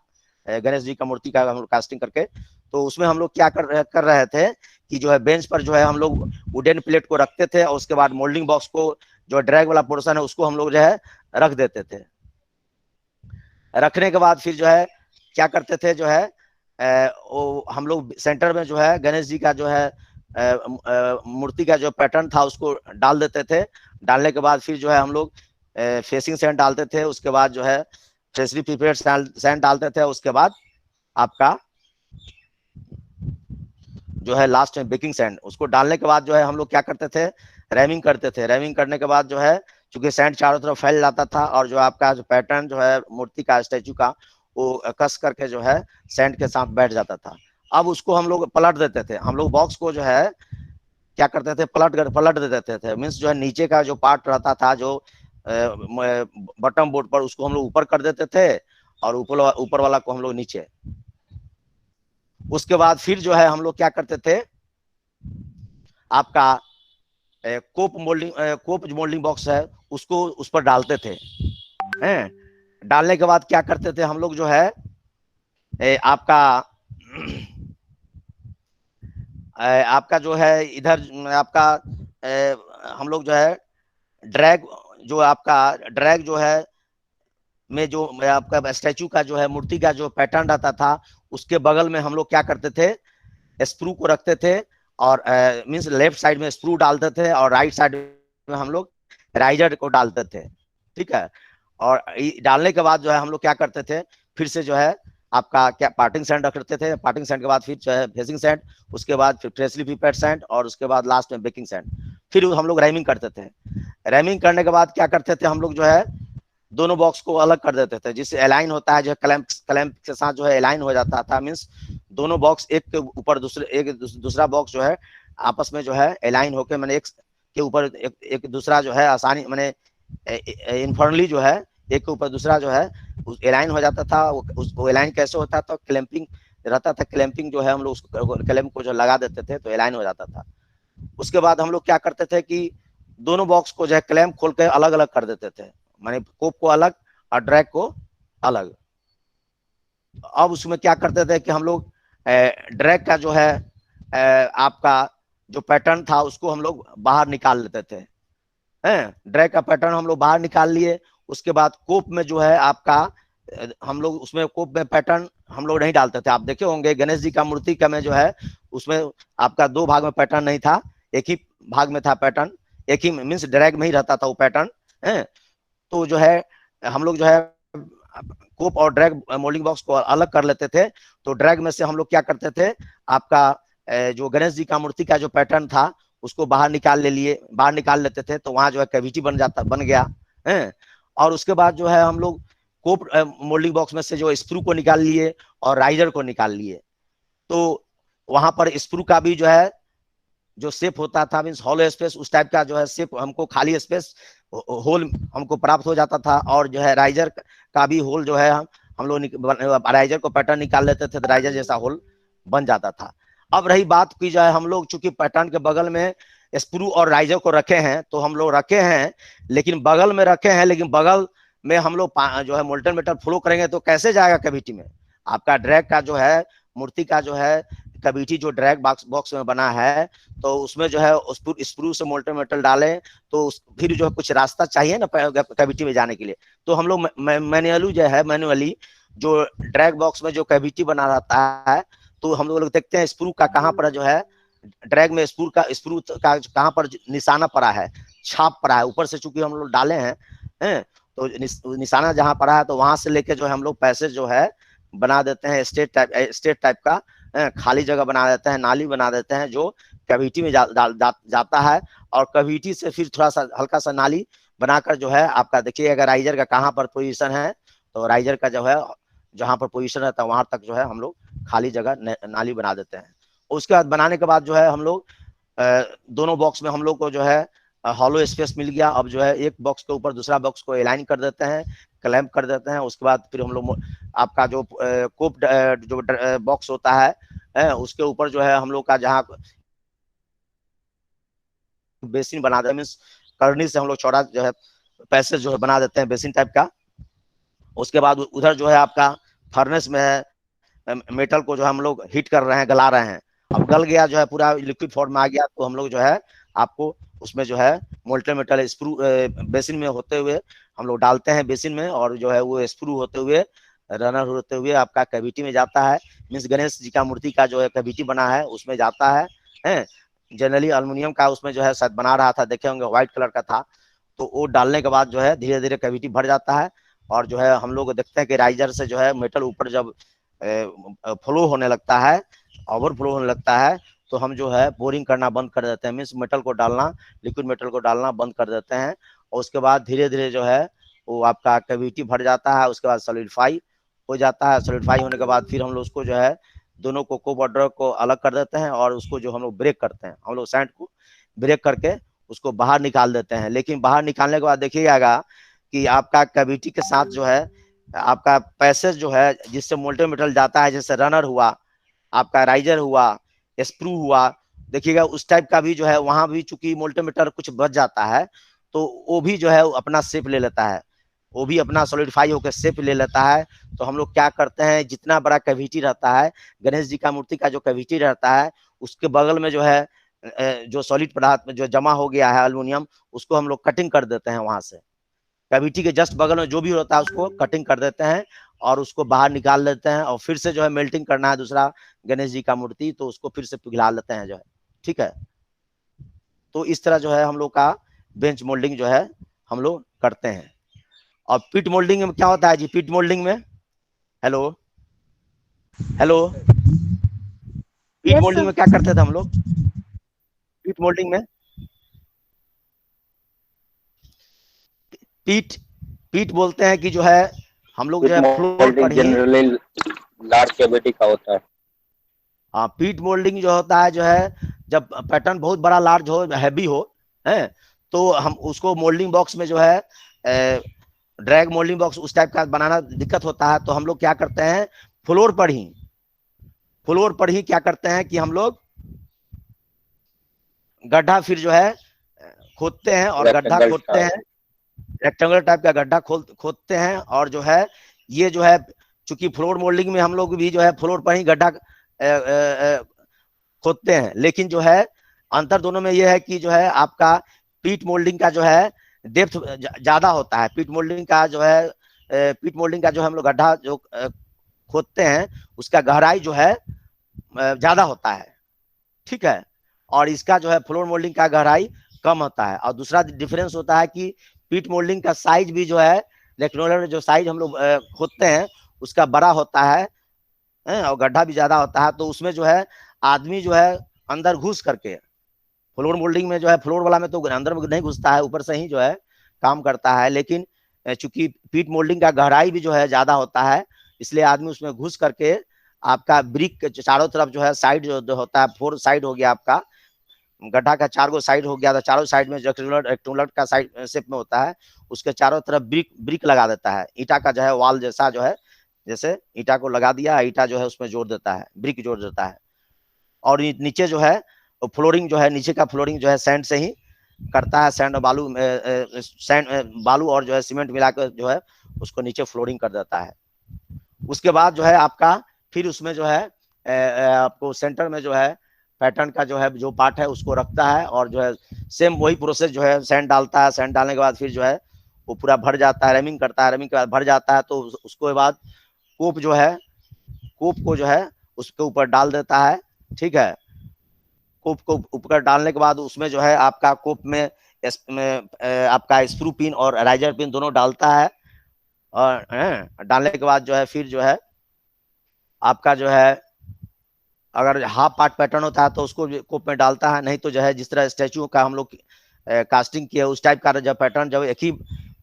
गणेश जी का मूर्ति का हम लोग कास्टिंग करके। तो उसमें हम लोग क्या कर रहे थे कि जो है बेंच पर जो है हम लोग वुडन प्लेट को रखते थे, और उसके बाद मोल्डिंग बॉक्स को जो ड्रैग वाला पोर्शन है उसको हम लोग जो है रख देते थे। रखने के बाद फिर जो है क्या करते थे, जो है वो हम लोग सेंटर में जो है गणेश जी का जो है मूर्ति का जो पैटर्न था उसको डाल देते थे। डालने के बाद फिर जो है हम लोग फेसिंग सैंड डालते थे, उसके बाद जो है फ्रेशली प्रिपेयर्ड सैंड डालते थे, उसके बाद आपका जो है लास्ट में बेकिंग सैंड, उसको डालने के बाद जो है हम लोग क्या करते थे, रैमिंग करते थे। रैमिंग करने के बाद जो है चूंकि सैंड चारों तरफ फैल जाता था, और जो आपका जो पैटर्न जो है मूर्ति का स्टैचू का वो कस करके जो है सैंड के साथ बैठ जाता था। अब उसको हम लोग पलट देते थे, हम लोग बॉक्स को जो है क्या करते थे, पलट देते थे। मीन्स जो है नीचे का जो पार्ट रहता था जो बटन बोर्ड पर, उसको हम लोग ऊपर कर देते थे और ऊपर वाला को हम लोग नीचे। उसके बाद फिर जो है हम लोग क्या करते थे, आपका कोप मोल्डिंग बॉक्स है उसको उस पर डालते थे हैं। डालने के बाद क्या करते थे हम लोग जो है आपका आपका जो है इधर आपका हम लोग जो है ड्रैग, जो आपका ड्रैग जो है में जो आपका स्टैचू का जो है मूर्ति का जो पैटर्न रहता था उसके बगल में हम लोग क्या करते थे, स्क्रू को रखते थे और मीन्स लेफ्ट साइड में स्क्रू डालते थे और राइट साइड में हम लोग राइजर को डालते थे, ठीक है। और डालने के बाद जो है हम लोग क्या करते थे, फिर से जो है आपका क्या पार्टिंग सैंड रखते थे, पार्टिंग सैंड के बाद फिर जो है फेसिंग सैंड, उसके बाद फिर फ्रेशली प्रिपेयर्ड सैंड और उसके बाद लास्ट में बेकिंग सैंड। फिर हम लोग रैमिंग करते थे। रैमिंग करने के बाद क्या करते थे हम लोग जो है दोनों बॉक्स को अलग कर देते थे, जिससे अलाइन होता है जो है क्लैंप के साथ जो है अलाइन हो जाता था। मीन्स दोनों बॉक्स एक के ऊपर दूसरा बॉक्स जो है आपस में जो है अलाइन होकर, मैंने एक के ऊपर एक दूसरा जो है आसानी मैंने इनफॉर्मली जो है एक के ऊपर दूसरा जो है अलाइन हो जाता था। वो अलाइन कैसे होता था, क्लैंपिंग रहता था, क्लैंपिंग जो है हम लोग उसको क्लैंप को जो लगा देते थे तो अलाइन हो जाता था। उसके बाद हम लोग क्या करते थे कि दोनों बॉक्स को जो है क्लैंप खोल के अलग अलग कर देते थे, माने कोप को अलग और ड्रैग को अलग। अब उसमें क्या करते थे कि हम लोग ड्रैग का जो है आपका जो पैटर्न था उसको हम लोग बाहर निकाल लेते थे हैं। ड्रैग का पैटर्न हम लोग बाहर निकाल लिए। उसके बाद कोप में जो है आपका हम लोग उसमें कोप में पैटर्न हम लोग नहीं डालते थे। आप देखे होंगे गणेश जी का मूर्ति का में जो है उसमें आपका दो भाग में पैटर्न नहीं था, एक ही भाग में था पैटर्न, एक ही मीन्स ड्रैग में ही रहता था वो पैटर्न है। तो जो है हम लोग जो है कोप और ड्रैग मोल्डिंग बॉक्स को अलग कर लेते थे। तो ड्रैग में से हम लोग क्या करते थे, आपका जो गणेश जी का मूर्ति का जो पैटर्न था उसको बाहर निकाल लेते थे, तो वहां जो है कैविटी बन गया है। और उसके बाद जो है हम लोग कोप मोल्डिंग बॉक्स में से जो स्क्रू को निकाल लिए और राइजर को निकाल लिए। तो वहां पर स्क्रू का भी जो है जो शेप होता था, मीन्स हॉलो स्पेस, उस टाइप का जो है शेप हमको खाली स्पेस होल हमको प्राप्त हो जाता था। और जो है राइजर का भी होल जो है हम लोग राइजर को पैटर्न निकाल लेते थे तो राइजर जैसा होल बन जाता था। अब रही बात की जाए, हम लोग चूंकि पैटर्न के बगल में स्क्रू और राइजर को रखे हैं तो हम लोग रखे हैं, लेकिन बगल में रखे हैं, लेकिन बगल में हम लोग जो है मोल्टन मेटल फ्लो करेंगे तो कैसे जाएगा कैविटी में। आपका ड्रैग का जो है मूर्ति का जो है कैविटी जो ड्रैग बॉक्स में बना है तो उसमें जो है स्क्रू से मोल्टन मेटल डालें तो फिर जो है कुछ रास्ता चाहिए ना कैविटी में जाने के लिए। तो हम लोग मैन्युअली जो ड्रैग बॉक्स में जो कैविटी बना रहता है तो हम लोग देखते हैं स्क्रू का कहाँ पर जो है ड्रैग में स्क्रू का कहाँ पर निशाना पड़ा है, छाप पड़ा है ऊपर से, चूंकि हम लोग डाले हैं तो निशाना जहां पड़ा है तो वहां से लेके जो है हम लोग पैसेज जो है बना देते हैं स्टेट टाइप का खाली जगह बना देते हैं, नाली बना देते हैं जो कैविटी में जाता है। और कैविटी से फिर थोड़ा सा हल्का सा नाली बनाकर जो है आपका देखिएगा राइजर का कहाँ पर पोजीशन है, तो राइजर का जो है जहां पर पोजीशन रहता है वहां तक जो है हम लोग खाली जगह नाली बना देते हैं। उसके बाद बनाने के बाद जो है हम लोग दोनों बॉक्स में हम लोग को जो है हॉलो स्पेस मिल गया। अब जो है एक बॉक्स के ऊपर दूसरा बॉक्स को अलाइन कर देते हैं, क्लैंप कर देते हैं। उसके बाद फिर हम लोग आपका जो कोप जो बॉक्स होता है उसके ऊपर जो है हम लोग का जहाँ बेसिन बना देते हैं, मीन्स करनी से हम लोग चौड़ा जो है पैसेज जो है बना देते हैं बेसिन टाइप का। उसके बाद उधर जो है आपका फर्नेस में है मेटल को जो हम लोग हीट कर रहे हैं, गला रहे हैं। अब गल गया जो है पूरा लिक्विड फॉर्म में आ गया तो हम लोग जो है आपको उसमें जो है मोल्टन मेटल स्क्रू बेसिन में होते हुए हम लोग डालते हैं बेसिन में, और जो है वो स्क्रू होते हुए रनर होते हुए आपका कैविटी में जाता है। मीन्स गणेश जी का मूर्ति का जो है कैविटी बना है उसमें जाता है। जनरली अल्युमिनियम का उसमें जो है शायद बना रहा था, देखे होंगे व्हाइट कलर का था। तो वो डालने के बाद जो है धीरे धीरे कैविटी भर जाता है और जो है हम लोग देखते हैं कि राइजर से जो है मेटल ऊपर जब फ्लो होने लगता है, ओवरफ्लो होने लगता है, तो हम जो है बोरिंग करना बंद कर देते हैं। मीन्स मेटल को डालना, लिक्विड मेटल को डालना बंद कर देते हैं। और उसके बाद धीरे धीरे जो है वो आपका कैविटी भर जाता है। उसके बाद सॉलिडिफाई हो जाता है। सॉलिडिफाई होने के बाद फिर हम लोग उसको जो है दोनों को कोप और ड्रग को अलग कर देते हैं और उसको जो हम लोग ब्रेक करते हैं, हम लोग सैंड को ब्रेक करके उसको बाहर निकाल देते हैं। लेकिन बाहर निकालने के बाद देखिएगा कि आपका कैविटी के साथ जो है आपका पैसेज जो है जिससे मोल्टेन मेटल जाता है, जैसे रनर हुआ, आपका राइजर हुआ, स्प्रू हुआ, देखिएगा उस टाइप का भी जो है वहां भी चूंकि मोल्टेन मेटल कुछ बच जाता है तो वो भी जो है अपना शेप ले लेता है, वो भी अपना सॉलिडिफाई होकर शेप ले लेता है। तो हम लोग क्या करते हैं, जितना बड़ा कैविटी रहता है, गणेश जी का मूर्ति का जो कैविटी रहता है उसके बगल में जो है जो सॉलिड पदार्थ में जो जमा हो गया है एल्युमिनियम, उसको हम लोग कटिंग कर देते हैं वहां से। कैविटी के जस्ट बगल में जो भी होता है उसको कटिंग कर देते हैं और उसको बाहर निकाल लेते हैं, और फिर से जो है मेल्टिंग करना है दूसरा गणेश जी का मूर्ति, तो उसको फिर से पिघला लेते हैं जो है। ठीक है, तो इस तरह जो है हम लोग का बेंच मोल्डिंग जो है हम लोग करते हैं। और पिट मोल्डिंग में क्या होता है जी? पिट मोल्डिंग में, हेलो हेलो, पिट यस मोल्डिंग सर। में क्या करते थे हम लोग? पिट मोल्डिंग में पीट पीट बोलते हैं कि जो है हम लोग जो है फ्लोर पर ही, जनरली लार्ज कैविटी का होता है। हाँ, पीट मोल्डिंग जो होता है जो है जब पैटर्न बहुत बड़ा लार्ज हो, हैवी हो, है, तो हम उसको मोल्डिंग बॉक्स में जो है ड्रैग मोल्डिंग बॉक्स उस टाइप का बनाना दिक्कत होता है, तो हम लोग क्या करते हैं, फ्लोर पर ही क्या करते हैं कि हम लोग गड्ढा फिर जो है खोदते हैं, और गड्ढा रेक्टेंगल खोदते हैं, रेक्टेंगुलर टाइप का गड्ढा खोदते हैं, और जो है ये जो है चूंकि फ्लोर मोल्डिंग में हम लोग भी जो है फ्लोर पर ही गड्ढा खोदते हैं, लेकिन जो है अंतर दोनों में ये है कि जो है आपका पीट मोल्डिंग का जो है डेप्थ ज्यादा होता है। पीट मोल्डिंग का जो हम लोग गड्ढा जो खोदते हैं उसका गहराई जो है ज्यादा होता है। ठीक है, और इसका जो है फ्लोर मोल्डिंग का गहराई कम होता है। और दूसरा डिफरेंस होता है कि पीट मोल्डिंग का साइज भी जो है रेक्टेंगुलर जो साइज हम लोग खोदते हैं उसका बड़ा होता है, और गड्ढा भी ज्यादा होता है, तो उसमें जो है आदमी जो है अंदर घुस करके, फ्लोर मोल्डिंग में जो है फ्लोर वाला में तो अंदर में नहीं घुसता है, ऊपर से ही जो है काम करता है, लेकिन चूंकि पीट मोल्डिंग का गहराई भी जो है ज्यादा होता है, इसलिए आदमी उसमें घुस करके आपका ब्रिक के चारों तरफ जो है साइड जो होता है, 4 साइड हो गया आपका गड्ढा का, 4 गो साइड हो गया, तो चारों साइड में रेक्टेंगुलर का साइड शेप में होता है, उसके चारों तरफ ब्रिक लगा देता है, ईटा का जो है वाल जैसा जो है, जैसे ईटा को लगा दिया, ईटा जो है उसमें जोड़ देता है, ब्रिक जोड़ देता है। और नीचे जो है फ्लोरिंग जो है, नीचे का फ्लोरिंग जो है सैंड से ही करता है, सैंड बालू और जो है सीमेंट मिलाकर जो है उसको नीचे फ्लोरिंग कर देता है। उसके बाद जो है आपका फिर उसमें जो है आपको सेंटर में जो है पैटर्न का जो है जो पार्ट है उसको रखता है, और जो है सेम वही प्रोसेस जो है सैंड डालता है, सैंड डालने के बाद फिर जो है वो पूरा भर जाता है, रेमिंग करता है, रेमिंग के बाद भर जाता है, तो उसके बाद कोप जो है, कोप को जो है उसके ऊपर डाल देता है। ठीक है, कोप को ऊपर डालने के बाद उसमें जो है आपका कोप में आपका स्क्रू पिन और राइजर पिन दोनों डालता है, और डालने के बाद जो है फिर जो है आपका जो है अगर हाफ पार्ट पैटर्न होता है तो उसको कोप में डालता है, नहीं तो जो है जिस तरह स्टैचू का हम लोग कास्टिंग किया उस टाइप का जब पैटर्न जब एक ही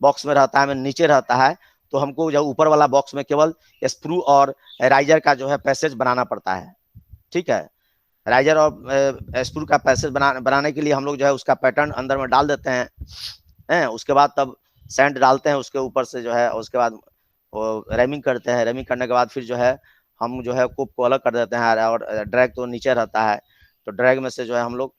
बॉक्स में रहता है, नीचे रहता है, तो हमको जब ऊपर वाला बॉक्स में केवल स्क्रू और राइजर का जो है पैसेज बनाना पड़ता है। ठीक है, राइजर और स्क्रू का पैसेज बनाने के लिए हम लोग जो है उसका पैटर्न अंदर में डाल देते हैं, उसके बाद तब सैंड डालते हैं उसके ऊपर से जो है, उसके बाद वो रेमिंग करते हैं, रेमिंग करने के बाद फिर जो है हम जो है कोप को अलग कर देते हैं, और ड्रैग तो नीचे रहता है, तो ड्रैग में से जो है हम लोग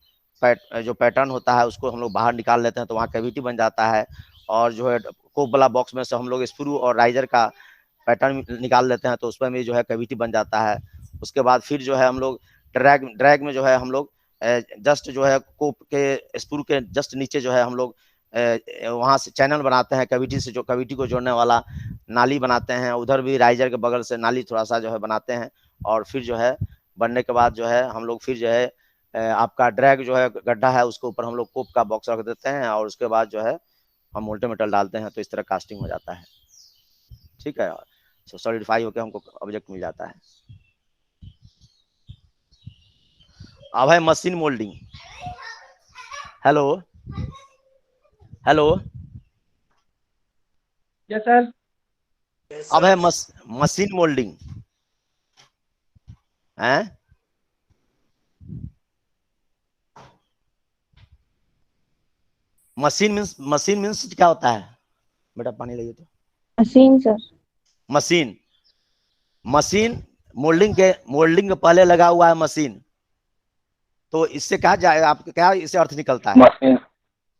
जो पैटर्न होता है उसको हम लोग बाहर निकाल लेते हैं, तो वहाँ कैविटी बन जाता है, और जो है कोप वाला बॉक्स में से हम लोग स्क्रू और राइजर का पैटर्न निकाल लेते हैं, तो उसमें भी जो है कैविटी बन जाता है। उसके बाद फिर जो है हम लोग ड्रैग में जो है हम लोग जस्ट जो है कोप के स्क्रू के जस्ट नीचे जो है हम लोग वहाँ से चैनल बनाते हैं, कैविटी से जो कैविटी को जोड़ने वाला नाली बनाते हैं, उधर भी राइजर के बगल से नाली थोड़ा सा जो है बनाते हैं, और फिर जो है बनने के बाद जो है हम लोग फिर जो है आपका ड्रैग जो है गड्ढा है उसके ऊपर हम लोग कोप का बॉक्स रख देते हैं, और उसके बाद जो है हम मोल्टेन मेटल डालते हैं, तो इस तरह कास्टिंग हो जाता है। ठीक है, सॉलिडिफाई होकर हमको ऑब्जेक्ट मिल जाता है। अब है machine moulding. Hello hello, yes sir. अब है मशीन मोल्डिंग। हैं? मशीन मीन्स क्या होता है बेटा? पानी लाइए तो। Machine sir. Machine, machine moulding के पहले लगा हुआ है मशीन, तो इससे कहा जाए, आप क्या इससे अर्थ निकलता है? मशीन,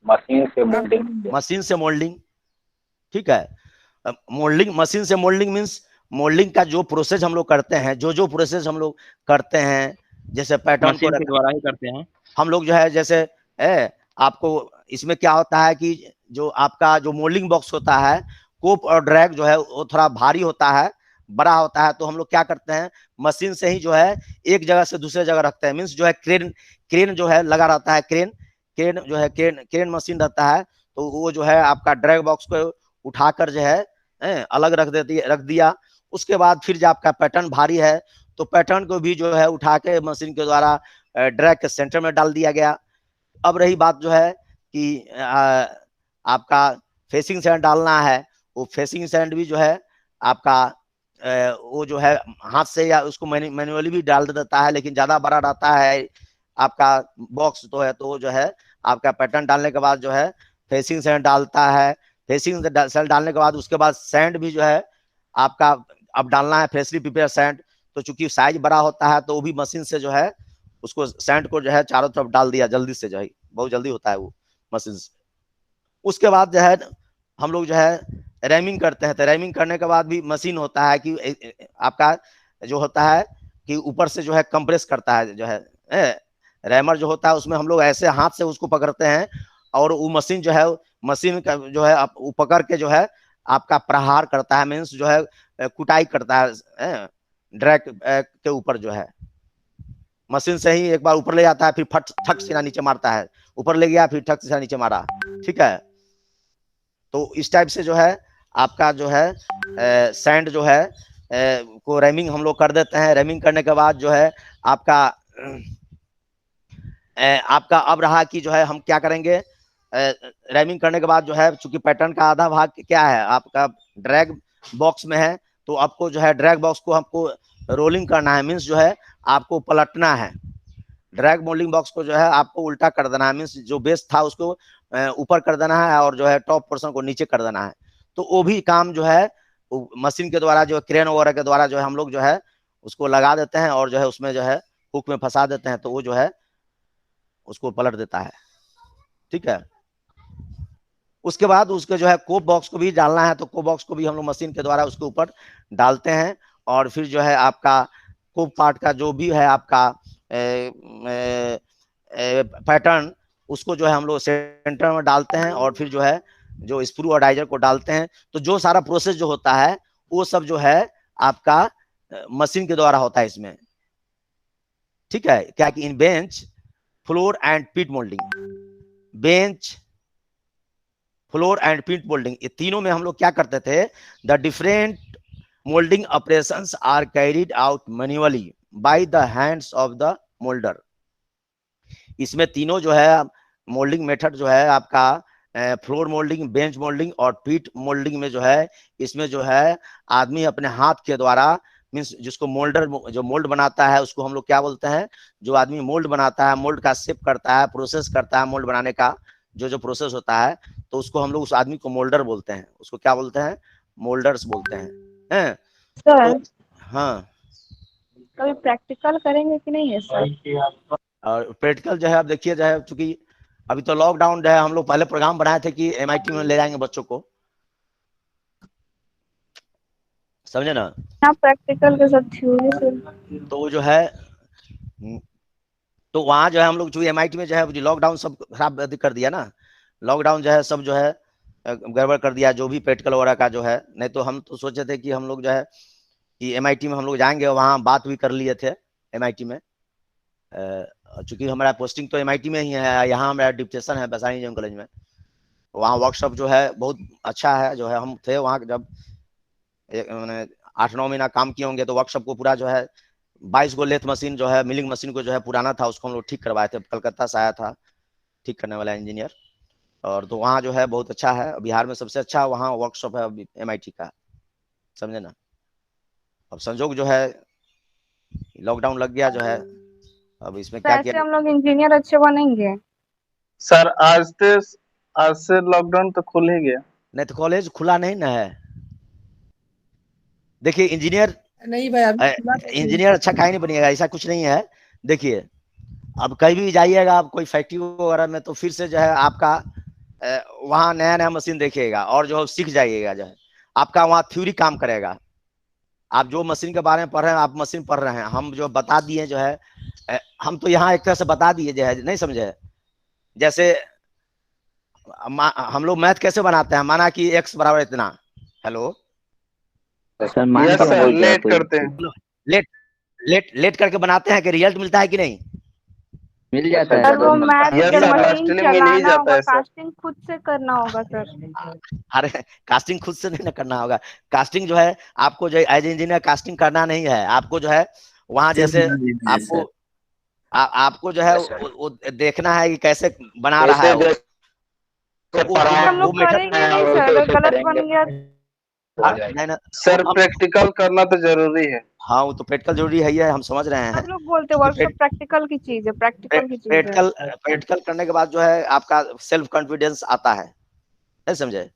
मशीन से मोल्डिंग। मशीन से मोल्डिंग, ठीक है। मोल्डिंग, मशीन से मोल्डिंग मीन्स मोल्डिंग का जो प्रोसेस हम लोग करते हैं, जो प्रोसेस हम लोग करते हैं, जैसे पैटर्न को मशीन के द्वारा ही करते हैं हम लोग जो है, जैसे आपको इसमें क्या होता है कि जो आपका जो मोल्डिंग बॉक्स होता है, कोप और ड्रैग जो है वो थोड़ा भारी होता है, बड़ा होता है, तो हम लोग क्या करते हैं, मशीन से ही जो है एक जगह से दूसरे जगह रखते हैं। मीन्स जो है क्रेन जो है लगा रहता है, क्रेन जो है क्रेन मशीन रहता है, तो वो जो है आपका ड्रैग बॉक्स को उठाकर जो है अलग रख दिया। उसके बाद फिर जो आपका पैटर्न भारी है, तो पैटर्न को भी जो है उठा के मशीन के द्वारा ड्रैग के सेंटर में डाल दिया गया। अब रही बात जो है कि आपका फेसिंग सैंड डालना है, वो फेसिंग सैंड भी जो है आपका वो जो है हाथ से या उसको मैन्युअली भी डाल देता है, लेकिन ज्यादा बड़ा रहता है आपका बॉक्स तो है, तो जो है आपका पैटर्न डालने के बाद जो है फेसिंग सैंड डालता है। फेसिंग सैंड डालने के बाद उसके बाद सैंड भी जो है आपका अब डालना है, फ्रेशली प्रिपेयर सैंड। तो चूंकि साइज बड़ा होता है, तो वो भी मशीन से जो है उसको सैंड को जो है चारों तरफ डाल दिया जल्दी से, जो है बहुत जल्दी होता है वो मशीन से। उसके बाद जो है हम लोग जो है रैमिंग करते हैं, तो रैमिंग करने के बाद भी मशीन होता है कि आपका जो होता है कि ऊपर से जो है कंप्रेस करता है, जो है रैमर जो होता है उसमें हम लोग ऐसे हाथ से उसको पकड़ते हैं, और वो मशीन जो है, मशीन का जो है वो पकड़ के जो है आपका प्रहार करता है, मीन्स जो है कुटाई करता है ड्रैग के ऊपर जो है। मशीन से ही एक बार ऊपर ले जाता है, फिर फट ठक सीना नीचे मारता है, ऊपर ले गया फिर ठक सीना नीचे मारा, ठीक है। तो इस टाइप से जो है आपका जो है सैंड जो है को रैमिंग हम लोग कर देते हैं। रैमिंग करने के बाद जो है आपका आपका अब रहा कि जो है हम क्या करेंगे, रैमिंग करने के बाद जो है चूंकि पैटर्न का आधा भाग क्या है आपका ड्रैग बॉक्स में है, तो आपको जो है ड्रैग बॉक्स को हमको रोलिंग करना है, मीन्स जो है आपको पलटना है। ड्रैग मोल्डिंग बॉक्स को जो है आपको उल्टा कर देना है, मीन्स जो बेस था उसको ऊपर कर देना है, और जो है टॉप पोर्शन को नीचे कर देना है। तो वो भी काम जो है मशीन के द्वारा, जो क्रेन वगैरह के द्वारा जो है हम लोग जो है उसको लगा देते हैं, और जो है उसमें जो है हुक में फंसा देते हैं, तो वो जो है उसको पलट देता है, ठीक है। उसके बाद उसके जो है कोप बॉक्स को भी डालना है, तो कोप बॉक्स को भी हम लोग मशीन के द्वारा उसके ऊपर डालते हैं, और फिर जो है आपका कोप पार्ट का जो भी है आपका पैटर्न, उसको जो है हम लोग सेंटर में डालते हैं, और फिर जो है जो स्क्रू और डाइजर को डालते हैं। तो जो सारा प्रोसेस जो होता है वो सब जो है आपका मशीन के द्वारा होता है इसमें, ठीक है। क्या कि इन bench, floor and pit moulding, bench, floor and pit moulding, ये तीनों में हम लोग क्या करते थे, the different moulding operations are carried out manually by the hands of the moulder. इसमें तीनों जो है मोल्डिंग मेथड जो है आपका फ्लोर मोल्डिंग, बेंच मोल्डिंग और पीट मोल्डिंग में जो है, इसमें जो है आदमी अपने हाथ के द्वारा, मीन्स जिसको मोल्डर जो मोल्ड बनाता है उसको हम लोग क्या बोलते हैं, जो आदमी मोल्ड बनाता है, मोल्ड का शेप करता है, प्रोसेस करता है मोल्ड बनाने का, जो प्रोसेस होता है, तो उसको हम लोग उस आदमी को मोल्डर बोलते हैं। उसको क्या बोलते हैं? मोल्डर्स बोलते हैं। सर तो हाँ, कभी प्रैक्टिकल करेंगे कि नहीं है सर? और प्रैक्टिकल जो है आप देखिए, जो है चूंकि अभी तो लॉकडाउन जो है, हम लोग पहले प्रोग्राम बनाए थे कि एमआईटी में ले जाएंगे बच्चों को, समझे ना। हाँ, प्रैक्टिकल के साथ थ्योरी सर। तो जो है तो वहां जो है हम लोग चूंकि एमआईटी में जो है लॉकडाउन सब खराब कर दिया ना, लॉकडाउन जो है सब जो है गड़बड़ कर दिया, जो भी प्रैक्टिकल वगैरह का जो है। नहीं तो हम तो सोचे थे कि हम लोग जो है कि एमआईटी में हम लोग जाएंगे, वहाँ बात भी कर लिए थे एमआईटी में, चूंकि हमारा पोस्टिंग तो एमआईटी में ही है, यहाँ हमारा डिप्टेशन है वैशाली इंजीनियरिंग कॉलेज में। वहाँ वर्कशॉप जो है बहुत अच्छा है, जो है हम थे वहाँ जब मैंने 8-9 महीना काम किए होंगे, तो वर्कशॉप को पूरा जो है 22 गो लेथ मशीन जो है, मिलिंग मशीन को जो है पुराना था उसको हम लोग ठीक करवाए थे, कलकत्ता से आया था ठीक करने वाला इंजीनियर। और तो वहाँ जो है बहुत अच्छा है, बिहार में सबसे अच्छा वहाँ वर्कशॉप है एमआईटी का, समझे ना। अब संजोग जो है लॉकडाउन लग गया जो है, अब इसमें तो क्या ऐसे किया। हम लोग इंजीनियर अच्छे बनेंगे? सर आज से लॉकडाउन तो खुल ही गया। नहीं तो कॉलेज खुला नहीं ना है। देखिए इंजीनियर, नहीं भाई अभी खुला तो नहीं। इंजीनियर अच्छा काहे नहीं बनिएगा, ऐसा कुछ नहीं है। देखिए अब कहीं भी जाइएगा आप कोई फैक्ट्री वगैरह में, तो फिर से जो है आपका वहाँ नया नया मशीन देखिएगा और जो है सीख जाइएगा, जो है आपका वहाँ थ्योरी काम करेगा। आप जो मशीन के बारे में पढ़ रहे हैं, आप मशीन पढ़ रहे हैं, हम जो बता दिए जो है, हम तो यहाँ एक तरह से बता दिए जो है, नहीं समझे। जैसे हम लोग मैथ कैसे बनाते हैं, माना कि x बराबर इतना, हेलो सर मान यस के सर, बोलते हैं लेट कोई। करते हैं। लेट लेट लेट करके बनाते हैं कि रिजल्ट मिलता है कि नहीं। मिल जाता है सर वो सर। मैथ यस के सर, मशीन लास्टली मिल ही चलाना जाता होगा, है सर। कास्टिंग खुद से करना होगा सर। अरे कास्टिंग खुद से नहीं ना करना होगा। कास्टिंग जो है आपको जो एज इंजीनियर कास्टिंग करना नहीं है, आपको जो है वहां जैसे आपको आपको जो है वो देखना है कि कैसे बना रहा है वो। तो हम लोग करेंगे नहीं सर, अगर गलत बन गया नहीं ना सर प्रैक्टिकल करना तो जरूरी है। हाँ वो तो प्रैक्टिकल जरूरी है ही है, हम समझ रहे हैं। सब लोग बोलते हैं वर्कशॉप प्रैक्टिकल की चीज है, प्रैक्टिकल की चीज है। प्रैक्टिकल करने के बाद जो है आपका सेल्फ कॉन्फिडेंस आता है, नहीं समझे।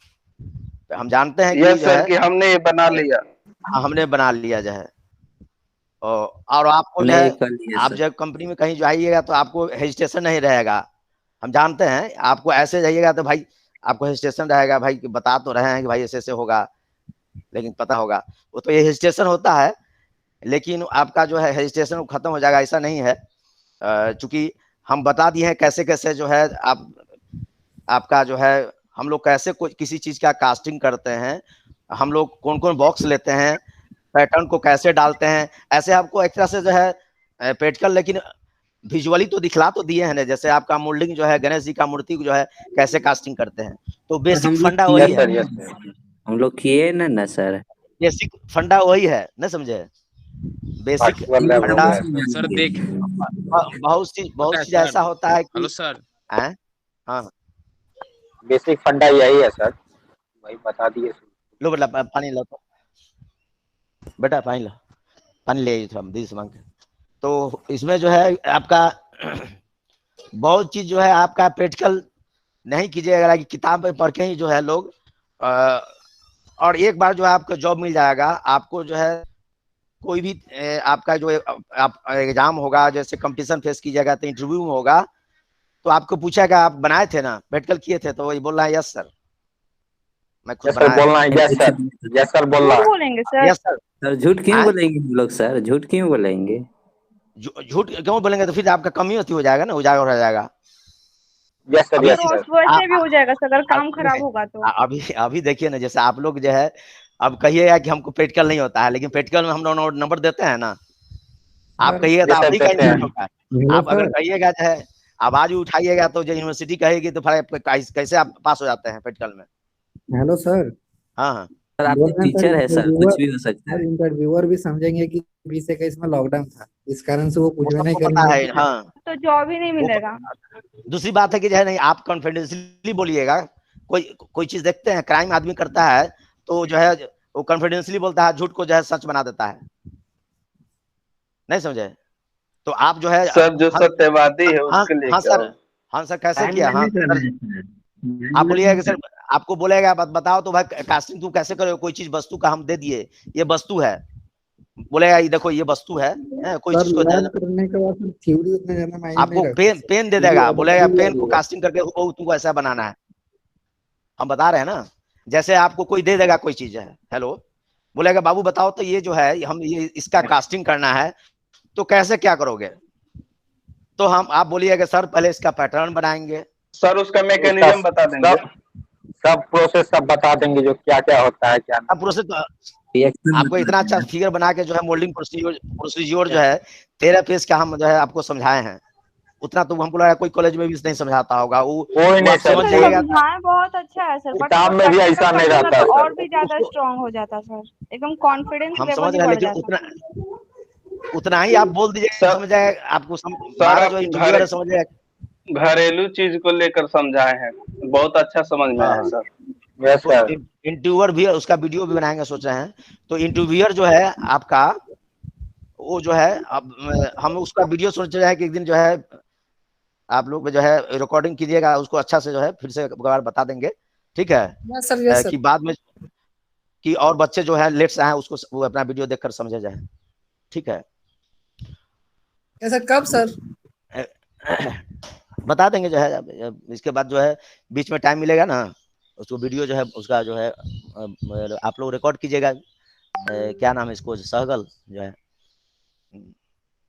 हम जानते हैं कि यस जो सर है कि हमने ये बना लिया। हमने बना लिया जो है। और आपको जो है आप जब कंपनी में कहीं जाइएगा तो आपको हेजिटेशन नहीं रहेगा। हम जानते हैं आपको ऐसे जाइएगा तो भाई आपको हेजिटेशन रहेगा, भाई कि बता तो रहे हैं कि भाई ऐसे ऐसे होगा, लेकिन पता होगा वो तो ये हेजिटेशन होता है, लेकिन आपका जो है हेजिटेशन खत्म हो जाएगा, ऐसा नहीं है। चूंकि हम बता दिए हैं कैसे कैसे जो है आपका जो है हम लोग कैसे किसी चीज का कास्टिंग करते हैं, हम लोग कौन कौन बॉक्स लेते हैं, पैटर्न को कैसे डालते हैं, ऐसे आपको एक तरह से जो है प्रैक्टिकल लेकिन विजुअली तो दिखला तो दिए हैं ना। जैसे आपका मोल्डिंग जो है गणेश जी का मूर्ति जो है कैसे कास्टिंग करते हैं, तो बेसिक फंडा वही है। हम लोग किए ना सर, बेसिक फंडा वही है, न समझे। बेसिक फंडा सर देख बहुत चीज ऐसा होता है कि हेलो सर, हाँ बेसिक फंडा यही है सर, वही बता दिए। लो बेटा पानी लो, तो बेटा पानी लो, पानी ले थोड़ा दीदी से मांग के। तो इसमें जो है आपका बहुत चीज जो है आपका प्रैक्टिकल नहीं कीजिएगा कि किताब में पढ़ के ही जो है लोग और एक बार जो है आपको जॉब मिल जाएगा। आपको जो है कोई भी आपका जो आप एग्जाम होगा, जैसे कंपटीशन फेस कीजिएगा तो इंटरव्यू में होगा, तो आपको पूछेगा आप बनाए थे ना, प्रैक्टिकल किए थे, तो वही बोल रहा है यस सर मैं खुद बोलना है। यस सर बोलना है। बोलेंगे सर? Yes sir. सर झूठ क्यों बोलेंगे हम लोग सर, झूठ क्यों बोलेंगे? झूठ क्यों बोलेंगे, तो फिर आपका कमी होती हो जाएगा ना, उजागर हो जाएगा। Yes sir, yes sir. वैसे भी हो जाएगा सर अगर काम खराब होगा तो। अभी देखिए ना, जैसे आप लोग जो है अब कहिएगा कि हमको प्रैक्टिकल नहीं होता है, लेकिन प्रैक्टिकल में हम लोग नंबर देते हैं ना। आप कहिएगा तो आप ही का इंसान होगा। आप अगर कहिएगा जो है आवाज उठाइएगा तो जो यूनिवर्सिटी कहेगी तो फिर कैसे आप पास हो जाते हैं प्रैक्टिकल में। Hello sir. हाँ हाँ सर आप टीचर है सर, कुछ भी हो सकता है। इंटरव्यूअर भी समझेंगे कि 2021 में लॉकडाउन था, इस कारण से वो कुछ भी नहीं करेंगे। हाँ तो जॉब ही नहीं मिलेगा। दूसरी बात है कि जो है नहीं, आप कॉन्फिडेंशियली बोलिएगा। कोई चीज देखते हैं क्राइम आदमी करता है तो जो है वो कॉन्फिडेंशियली बोलता है, झूठ को जो है सच बना देता है, नहीं समझे। तो आप जो है सर जो सत्यवादी है उसके लिए हाँ सर, हाँ सर कैसे किया। हाँ सर आप बोलिएगा कि सर आपको बोलेगा बताओ तो भाई कास्टिंग तू कैसे करोगे, कोई चीज वस्तु का हम दे दिए, ये वस्तु है, बोलेगा ये देखो ये वस्तु है कोई चीज को करने के बाद थ्योरी उतना ज्यादा मायने आपको पेन दे देगा, बोलेगा पेन को कास्टिंग करके तुमको ऐसा बनाना है। हम बता रहे हैं ना, जैसे आपको कोई दे देगा कोई चीज है, हेलो बोलेगा बाबू बताओ तो ये जो है हम ये इसका कास्टिंग करना है तो कैसे क्या करोगे, तो हम आप बोलिएगा सर पहले इसका पैटर्न बनाएंगे। सर उसका मैकेनिज्म बता देंगे, सब प्रोसेस सब बता देंगे जो क्या क्या होता है क्या अब प्रोसेस आपको इतना अच्छा फिगर बना के जो है मोल्डिंग प्रोसीजर जो है 13 पेज का हम जो है आपको समझाए हैं। उतना तो हमको लगा कोई कॉलेज में भी नहीं समझाता होगा, वो समझ जाएगा। बहुत अच्छा है सर, किताब में भी ऐसा नहीं रहता है और भी ज्यादा स्ट्रांग हो जाता सर, एकदम कॉन्फिडेंस हम लेवल समझ भी रहे बढ़ लेकिन जाता। उतना ही आप बोल दीजिए समझ जाएगा आपको। जो इंटरव्यूअर है समझ जाएगा। घरेलू चीज को लेकर समझाए हैं, बहुत अच्छा समझ में आया सर। Yes sir. इंटरव्यूअर भी उसका वीडियो भी बनाएंगे सोच रहे हैं। तो इंटरव्यूअर जो है आपका वो जो है अब हम उसका वीडियो सोच रहे हैं कि एक दिन जो है आप लोग जो है रिकॉर्डिंग कीजिएगा, उसको अच्छा से जो है फिर से एक बार बता देंगे, ठीक है। Yes sir, yes sir. कि बाद में कि और बच्चे जो है लेट से आए उसको वो अपना वीडियो देखकर समझे जाए, ठीक है। यस सर, कब सर? बता देंगे जो है, इसके बाद जो है बीच में टाइम मिलेगा ना, उसको वीडियो जो है उसका जो है आप लोग रिकॉर्ड कीजिएगा, क्या नाम है इसको, सहगल जो है,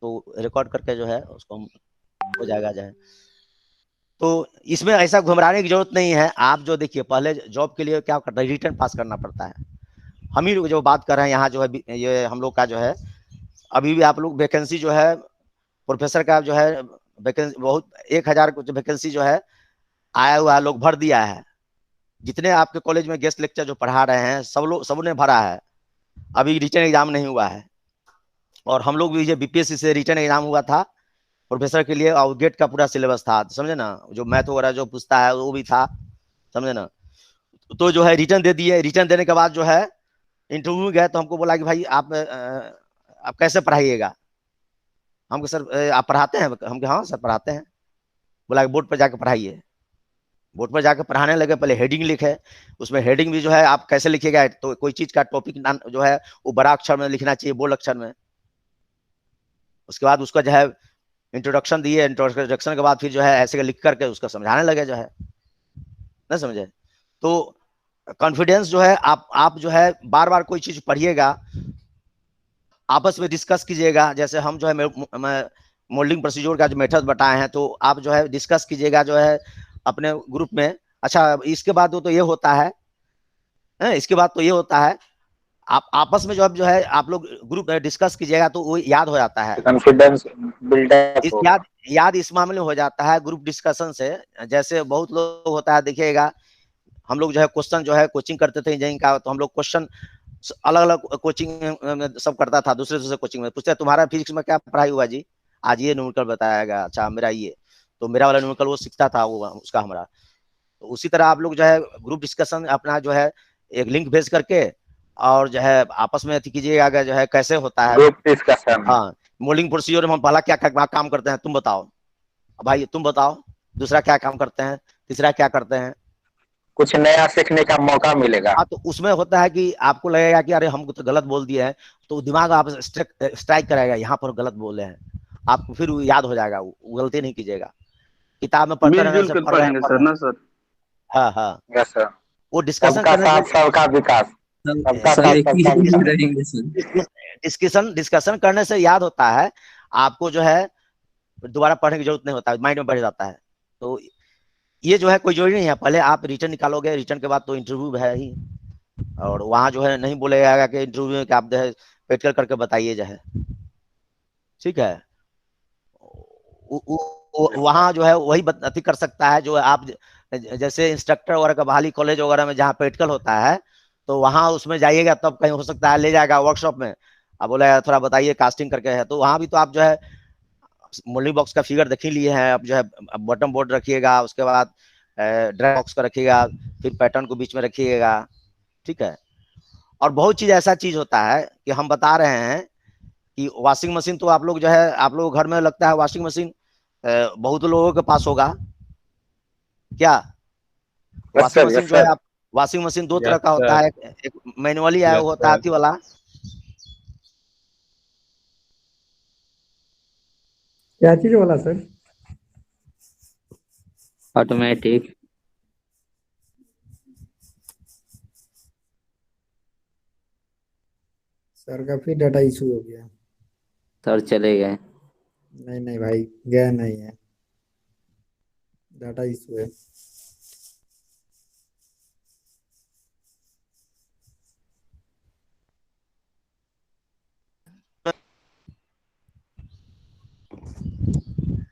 तो रिकॉर्ड करके जो है उसको हो जाएगा जो है। तो इसमें ऐसा घुमराने की जरूरत नहीं है। आप जो देखिए पहले जॉब के लिए क्या करता है, रिटर्न पास करना पड़ता है। हम ही जो बात कर रहे हैं यहाँ जो है, ये हम लोग का जो है अभी भी आप लोग वैकेंसी जो है प्रोफेसर का जो है वैकेंसी बहुत 1000 कुछ वैकेंसी जो है आया हुआ है, लोग भर दिया है। जितने आपके कॉलेज में गेस्ट लेक्चर जो पढ़ा रहे हैं सबने भरा है, अभी रिटर्न एग्जाम नहीं हुआ है। और हम लोग भी ये बीपीएससी से रिटर्न एग्जाम हुआ था प्रोफेसर के लिए, और गेट का पूरा सिलेबस था, समझे ना, जो मैथ वगैरह जो पूछता है वो भी था, समझे ना। तो जो है रिटर्न दे दिए, रिटर्न देने के बाद जो है इंटरव्यू गए तो हमको बोला कि भाई आप कैसे पढ़ाइएगा। हमको सर आप पढ़ाते हैं, हम हाँ सर पढ़ाते हैं। बोला कि बोर्ड पर जाकर पढ़ाइए। बोर्ड पर जाकर पढ़ाने लगे, पहले हेडिंग लिखे, उसमें हेडिंग भी जो है आप कैसे लिखिएगा, तो कोई चीज का टॉपिक जो है वो बड़ा अक्षर में लिखना चाहिए, बोल्ड अक्षर में। उसके बाद उसका जो है इंट्रोडक्शन दिए, इंट्रोडक्शन के बाद फिर जो है ऐसे लिख करके उसको समझाने लगे जो है, ना समझे। तो कॉन्फिडेंस जो है आप जो है बार बार कोई चीज पढ़िएगा, आपस में डिस्कस कीजिएगा। जैसे हम जो है मोल्डिंग प्रोसीजर का जो मेथड बताए हैं, तो आप जो है डिस्कस कीजिएगा जो है अपने ग्रुप में। अच्छा इसके बाद तो ये होता है, इसके बाद तो ये होता है, आप आपस में जो है आप लोग ग्रुप डिस्कस कीजिएगा तो वो याद हो जाता है। कॉन्फिडेंस बिल्डअप इस होगा। याद इस मामले में हो जाता है ग्रुप डिस्कशन से। जैसे बहुत लोग होता है, देखिएगा हम लोग जो है क्वेश्चन जो है कोचिंग करते थे इंजीनियरिंग का, तो हम लोग क्वेश्चन अलग अलग कोचिंग सब करता था, दूसरे दूसरे कोचिंग में पूछते तुम्हारा फिजिक्स में क्या पढ़ाई हुआ जी, आज ये न्यूमेरिकल बतायागा, अच्छा मेरा ये, तो मेरा वाला न्यूमेरिकल वो सीखता था वो उसका हमारा। तो उसी तरह आप लोग जो है ग्रुप डिस्कशन अपना जो है एक लिंक भेज करके और जो है आपस में कीजिएगा जो है कैसे होता है। Group discussion. हाँ, मोल्डिंग प्रोसीजर में हम पहला क्या क्या काम करते हैं तुम बताओ, भाई तुम बताओ, दूसरा क्या काम करते हैं, तीसरा क्या करते हैं। कुछ नया सीखने का मौका मिलेगा। हाँ, तो उसमें होता है कि आपको लगेगा कि अरे हमको तो गलत बोल दिए हैं, तो दिमाग आप स्ट्राइक करेगा, यहाँ पर गलत बोले हैं, आपको फिर याद हो जाएगा, वो गलती नहीं कीजिएगा। किताब में पढ़ते रहने मिलजुल से कर पढ़ रहे हैं पढ़ेंगे पढ़ सर रहे हैं। ना सर। हाँ हाँ, यस सर। वो डिस्कशन सबका करने साथ से सबका विकास। सबका सर साथ एक ही सबका में विकास। रहेंगे सर। डिस्कशन करने से याद होता है आपको, जो है दोबारा पढ़ने की जरूरत नहीं होता है, माइंड में बैठ जाता है। तो ये जो है कोई जरूरी नहीं है, पहले आप रिटर्न निकालोगे, रिटर्न के बाद तो इंटरव्यू है ही, और वहां जो है नहीं बोलेगा कि इंटरव्यू में कि आप जो है प्रैक्टिकल करके बताइए जो है, ठीक है। वहां जो है वही अति कर सकता है जो आप जैसे इंस्ट्रक्टर वगैरह का बहाली कॉलेज वगैरह में जहाँ प्रैक्टिकल होता है, तो वहां उसमें जाइएगा तब कहीं हो सकता है ले जाएगा वर्कशॉप में, अब बोला थोड़ा बताइए कास्टिंग करके है, तो वहां भी तो आप जो है मोल्डिंग बॉक्स का फिगर देख ही लिए हैं, अब जो है बॉटम बोर्ड रखिएगा, उसके बाद ड्राई बॉक्स का रखिएगा, फिर पैटर्न को बीच में रखिएगा, ठीक है। और बहुत चीज ऐसा चीज होता है कि हम बता रहे हैं कि वॉशिंग मशीन तो आप लोग जो है आप लोग घर में लगता है वॉशिंग मशीन बहुत लोगों के पास होगा क्या। Yes washing sir, machine yes जो है सर। आप वॉशिंग मशीन दो तरह यस का होता सर। है, एक मैनुअली है यस वो होता है सर। हाथी वाला। क्या चीज वाला सर? ऑटोमेटिक। सर का फिर डाटा इशू हो गया। सर चले गए। नहीं नहीं भाई, गया नहीं है, डाटा इशू है।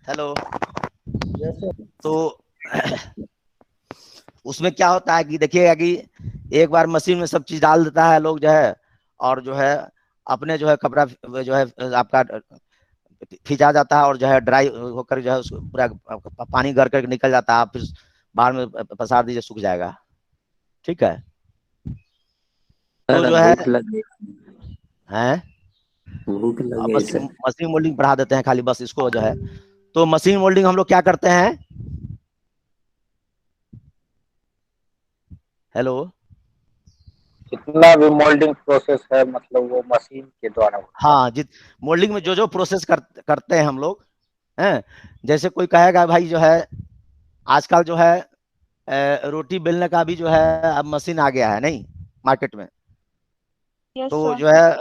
हेलो। Yes sir. तो उसमें क्या होता है कि देखिएगा कि एक बार मशीन में सब चीज डाल देता है लोग जो है, और जो है अपने जो है कपड़ा जो है आपका खींचा जाता है, और जो है ड्राई होकर जो है उसको पूरा पानी गर कर निकल जाता है, फिर बाहर में पसार दीजिए सूख जाएगा, ठीक है। तो सर जो अब है भूख लग गई। हैं भूख लगे सर। मशीन मोल्डिंग पढ़ा देते हैं खाली बस इसको जो है। तो मशीन मोल्डिंग हम लोग क्या करते हैं, हेलो, जितना भी मोल्डिंग प्रोसेस है मतलब वो मशीन के द्वारा होता है। हाँ मोल्डिंग में जो प्रोसेस करते हैं हम लोग हैं, जैसे कोई कहेगा भाई जो है आजकल जो है रोटी बेलने का भी जो है अब मशीन आ गया है नहीं मार्केट में, यस तो सर। जो है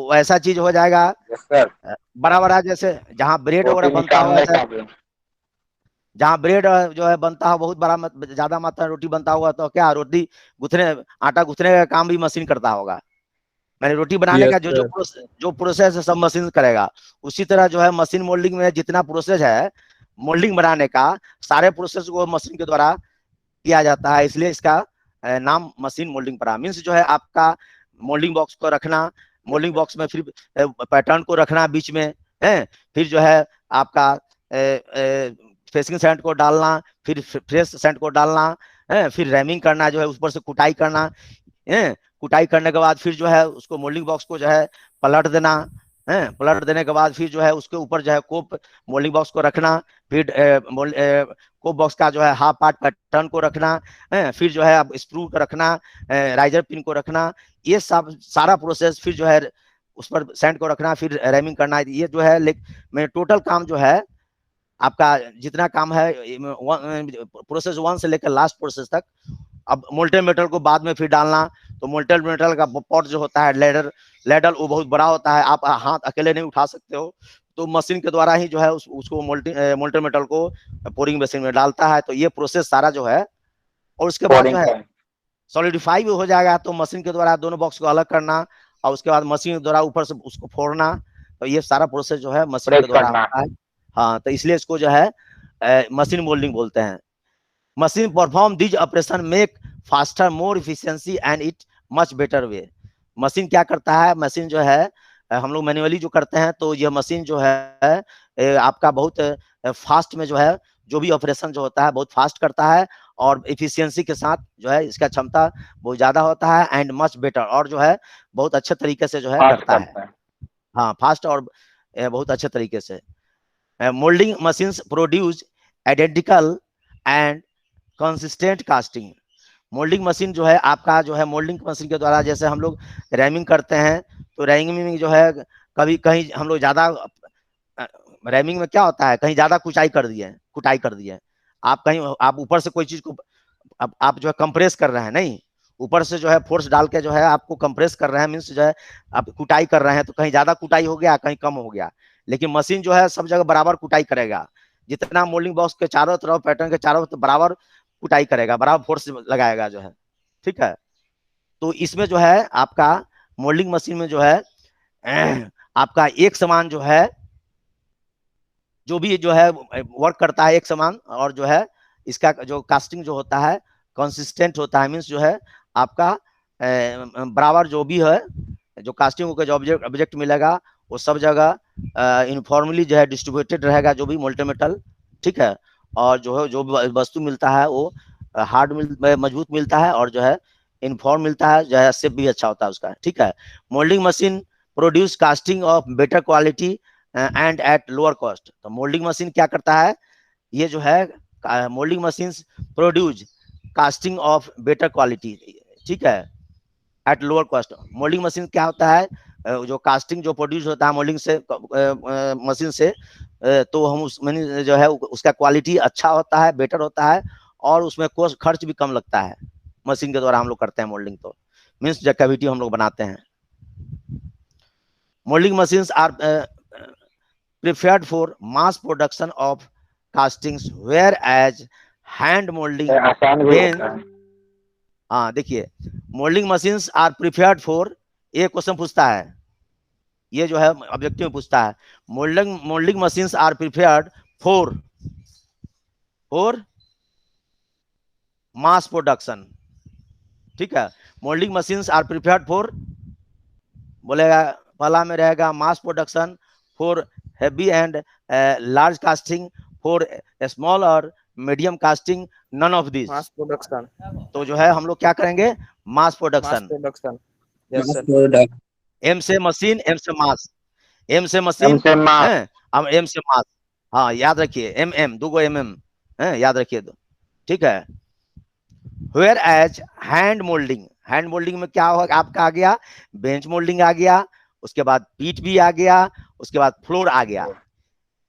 वैसा चीज हो जाएगा। Yes sir. बड़ा बड़ा जैसे जहाँ ब्रेड वगैरह रोटी बनता होगा, निकालने का भी। जहाँ ब्रेड जो है बनता है बहुत बड़ा ज्यादा मात्रा में रोटी बनता होगा, तो क्या रोटी गूंथने आटा गूंथने का काम भी मशीन करता होगा। मैंने रोटी बनाने का यस जो सर। जो प्रोसेस है सब मशीन करेगा। उसी तरह जो है मशीन मोल्डिंग में जितना प्रोसेस है मोल्डिंग बनाने का, सारे प्रोसेस को मशीन के द्वारा किया जाता है, इसलिए इसका नाम मशीन मोल्डिंग पड़ा। मीन्स जो है आपका मोल्डिंग बॉक्स को रखना, मोल्डिंग बॉक्स में फिर पैटर्न को रखना बीच में है, फिर जो है आपका फेसिंग सैंड को डालना, फिर फ्रेश सैंड को डालना है, फिर रैमिंग करना, जो है ऊपर से कुटाई करना है। कुटाई करने के बाद फिर जो है उसको मोल्डिंग बॉक्स को जो है पलट देना है, पलट देने के बाद फिर जो है उसके ऊपर जो है कोप मोल्डिंग बॉक्स को रखना, फिर कोप बॉक्स का जो है हाफ पार्ट पैटर्न को रखना है, फिर जो है अब स्क्रू को रखना, राइजर पिन को रखना, ये सब सारा प्रोसेस, फिर जो है उस पर सैंड को रखना, फिर रैमिंग करना, ये जो है मैं टोटल काम जो है आपका जितना काम है प्रोसेस 1 से लेकर लास्ट प्रोसेस तक। अब मोल्टेन मेटल को बाद में फिर डालना, तो मोल्टेन मेटल का पॉट जो होता है लेडल वो बहुत बड़ा होता है, आप हाथ अकेले नहीं उठा सकते हो, तो मशीन के द्वारा ही जो है उसको मोल्टेन मेटल को पोरिंग मशीन में डालता है। तो ये प्रोसेस सारा जो है, और उसके बाद जो है सॉलिडिफाई भी हो जाएगा, तो मशीन के द्वारा दोनों बॉक्स को अलग करना और उसके बाद मशीन के द्वारा ऊपर से उसको फोड़ना, तो ये सारा प्रोसेस जो है मशीन के द्वारा होता है। हाँ, तो इसलिए इसको जो है मशीन मोल्डिंग बोलते हैं। Machine perform this operation make faster more efficiency and it much better way. Machine क्या करता है, मशीन जो है हम लोग मैन्युअली जो करते हैं, तो यह मशीन जो है आपका बहुत फास्ट में जो है जो भी ऑपरेशन जो होता है बहुत फास्ट करता है, और इफिशियंसी के साथ जो है इसका क्षमता बहुत ज्यादा होता है, एंड मच बेटर, और जो है बहुत अच्छे तरीके से जो है करता है। हाँ, फास्ट और बहुत अच्छे तरीके से। Moulding machines produce identical and consistent casting. Moulding machine जो है आपका जो है मोल्डिंग मशीन के द्वारा, जैसे हम लोग रैमिंग करते हैं, तो रैमिंग में जो है कभी कहीं हम लोग ज्यादा रैमिंग में क्या होता है, कहीं ज्यादा कुटाई कर दिए, आप कहीं आप ऊपर से कोई चीज को आप जो है कंप्रेस कर रहे हैं, नहीं ऊपर से जो है फोर्स डाल के जो है आपको कंप्रेस कर रहे हैं, मीन्स जो है आप कुटाई कर रहे हैं, तो कहीं ज्यादा कुटाई हो गया कहीं कम हो गया, लेकिन मशीन जो है सब जगह बराबर कुटाई करेगा। जितना मोल्डिंग बॉक्स के चारों तरफ पैटर्न के चारों तरफ बराबर कुटाई करेगा, बराबर फोर्स लगाएगा जो है, ठीक है। तो इसमें जो है आपका मोल्डिंग मशीन में जो है आपका एक समान जो है जो भी जो है वर्क करता है एक समान, और जो है इसका जो कास्टिंग जो होता है कंसिस्टेंट होता है, मीन्स जो है आपका बराबर जो भी है जो कास्टिंग का जो ऑब्जेक्ट मिलेगा वो सब जगह यूनिफॉर्मली जो है डिस्ट्रीब्यूटेड रहेगा, जो भी मोल्टेन मेटल, ठीक है। और जो है जो भी वस्तु मिलता है वो हार्ड मजबूत मिलता है, और जो है इनफॉर्म मिलता है, जो है शेप भी अच्छा होता है उसका, ठीक है। Moulding machine produce casting of better quality and at lower cost. तो मोल्डिंग मशीन क्या करता है, ये जो है moulding machine produce casting of better quality, ठीक है, at lower cost. Moulding machine क्या होता है, जो कास्टिंग जो प्रोड्यूस होता है मोल्डिंग से मशीन से, तो हम उस जो है उसका क्वालिटी अच्छा होता है, बेटर होता है, और उसमें कोस्ट खर्च भी कम लगता है। मशीन के द्वारा हम लोग करते हैं मोल्डिंग, तो मीन्स जो कैविटी हम लोग बनाते हैं। Moulding machines are preferred for mass production of castings, whereas hand molding हाँ देखिए, moulding machines are preferred for, ये क्वेश्चन पूछता है, ये जो है ऑब्जेक्टिव में पूछता है, moulding machines are preferred for mass production, ठीक है। Moulding machines are preferred for, बोलेगा पहला में रहेगा mass production, for heavy and large casting, for small or medium casting, none of these। Mass production, तो जो है हम लोग क्या करेंगे, mass production. Yes sir. M से मशीन, एम से मास। एम से एम मशीन से मास। है, अब एम से मास। हाँ याद रखिए, एम दो एम है, याद रखिए तो ठीक है। वेयर एज हैंड मोल्डिंग में क्या होगा आपका, आ गया बेंच मोल्डिंग आ गया, उसके बाद पीठ भी आ गया, उसके बाद फ्लोर आ गया।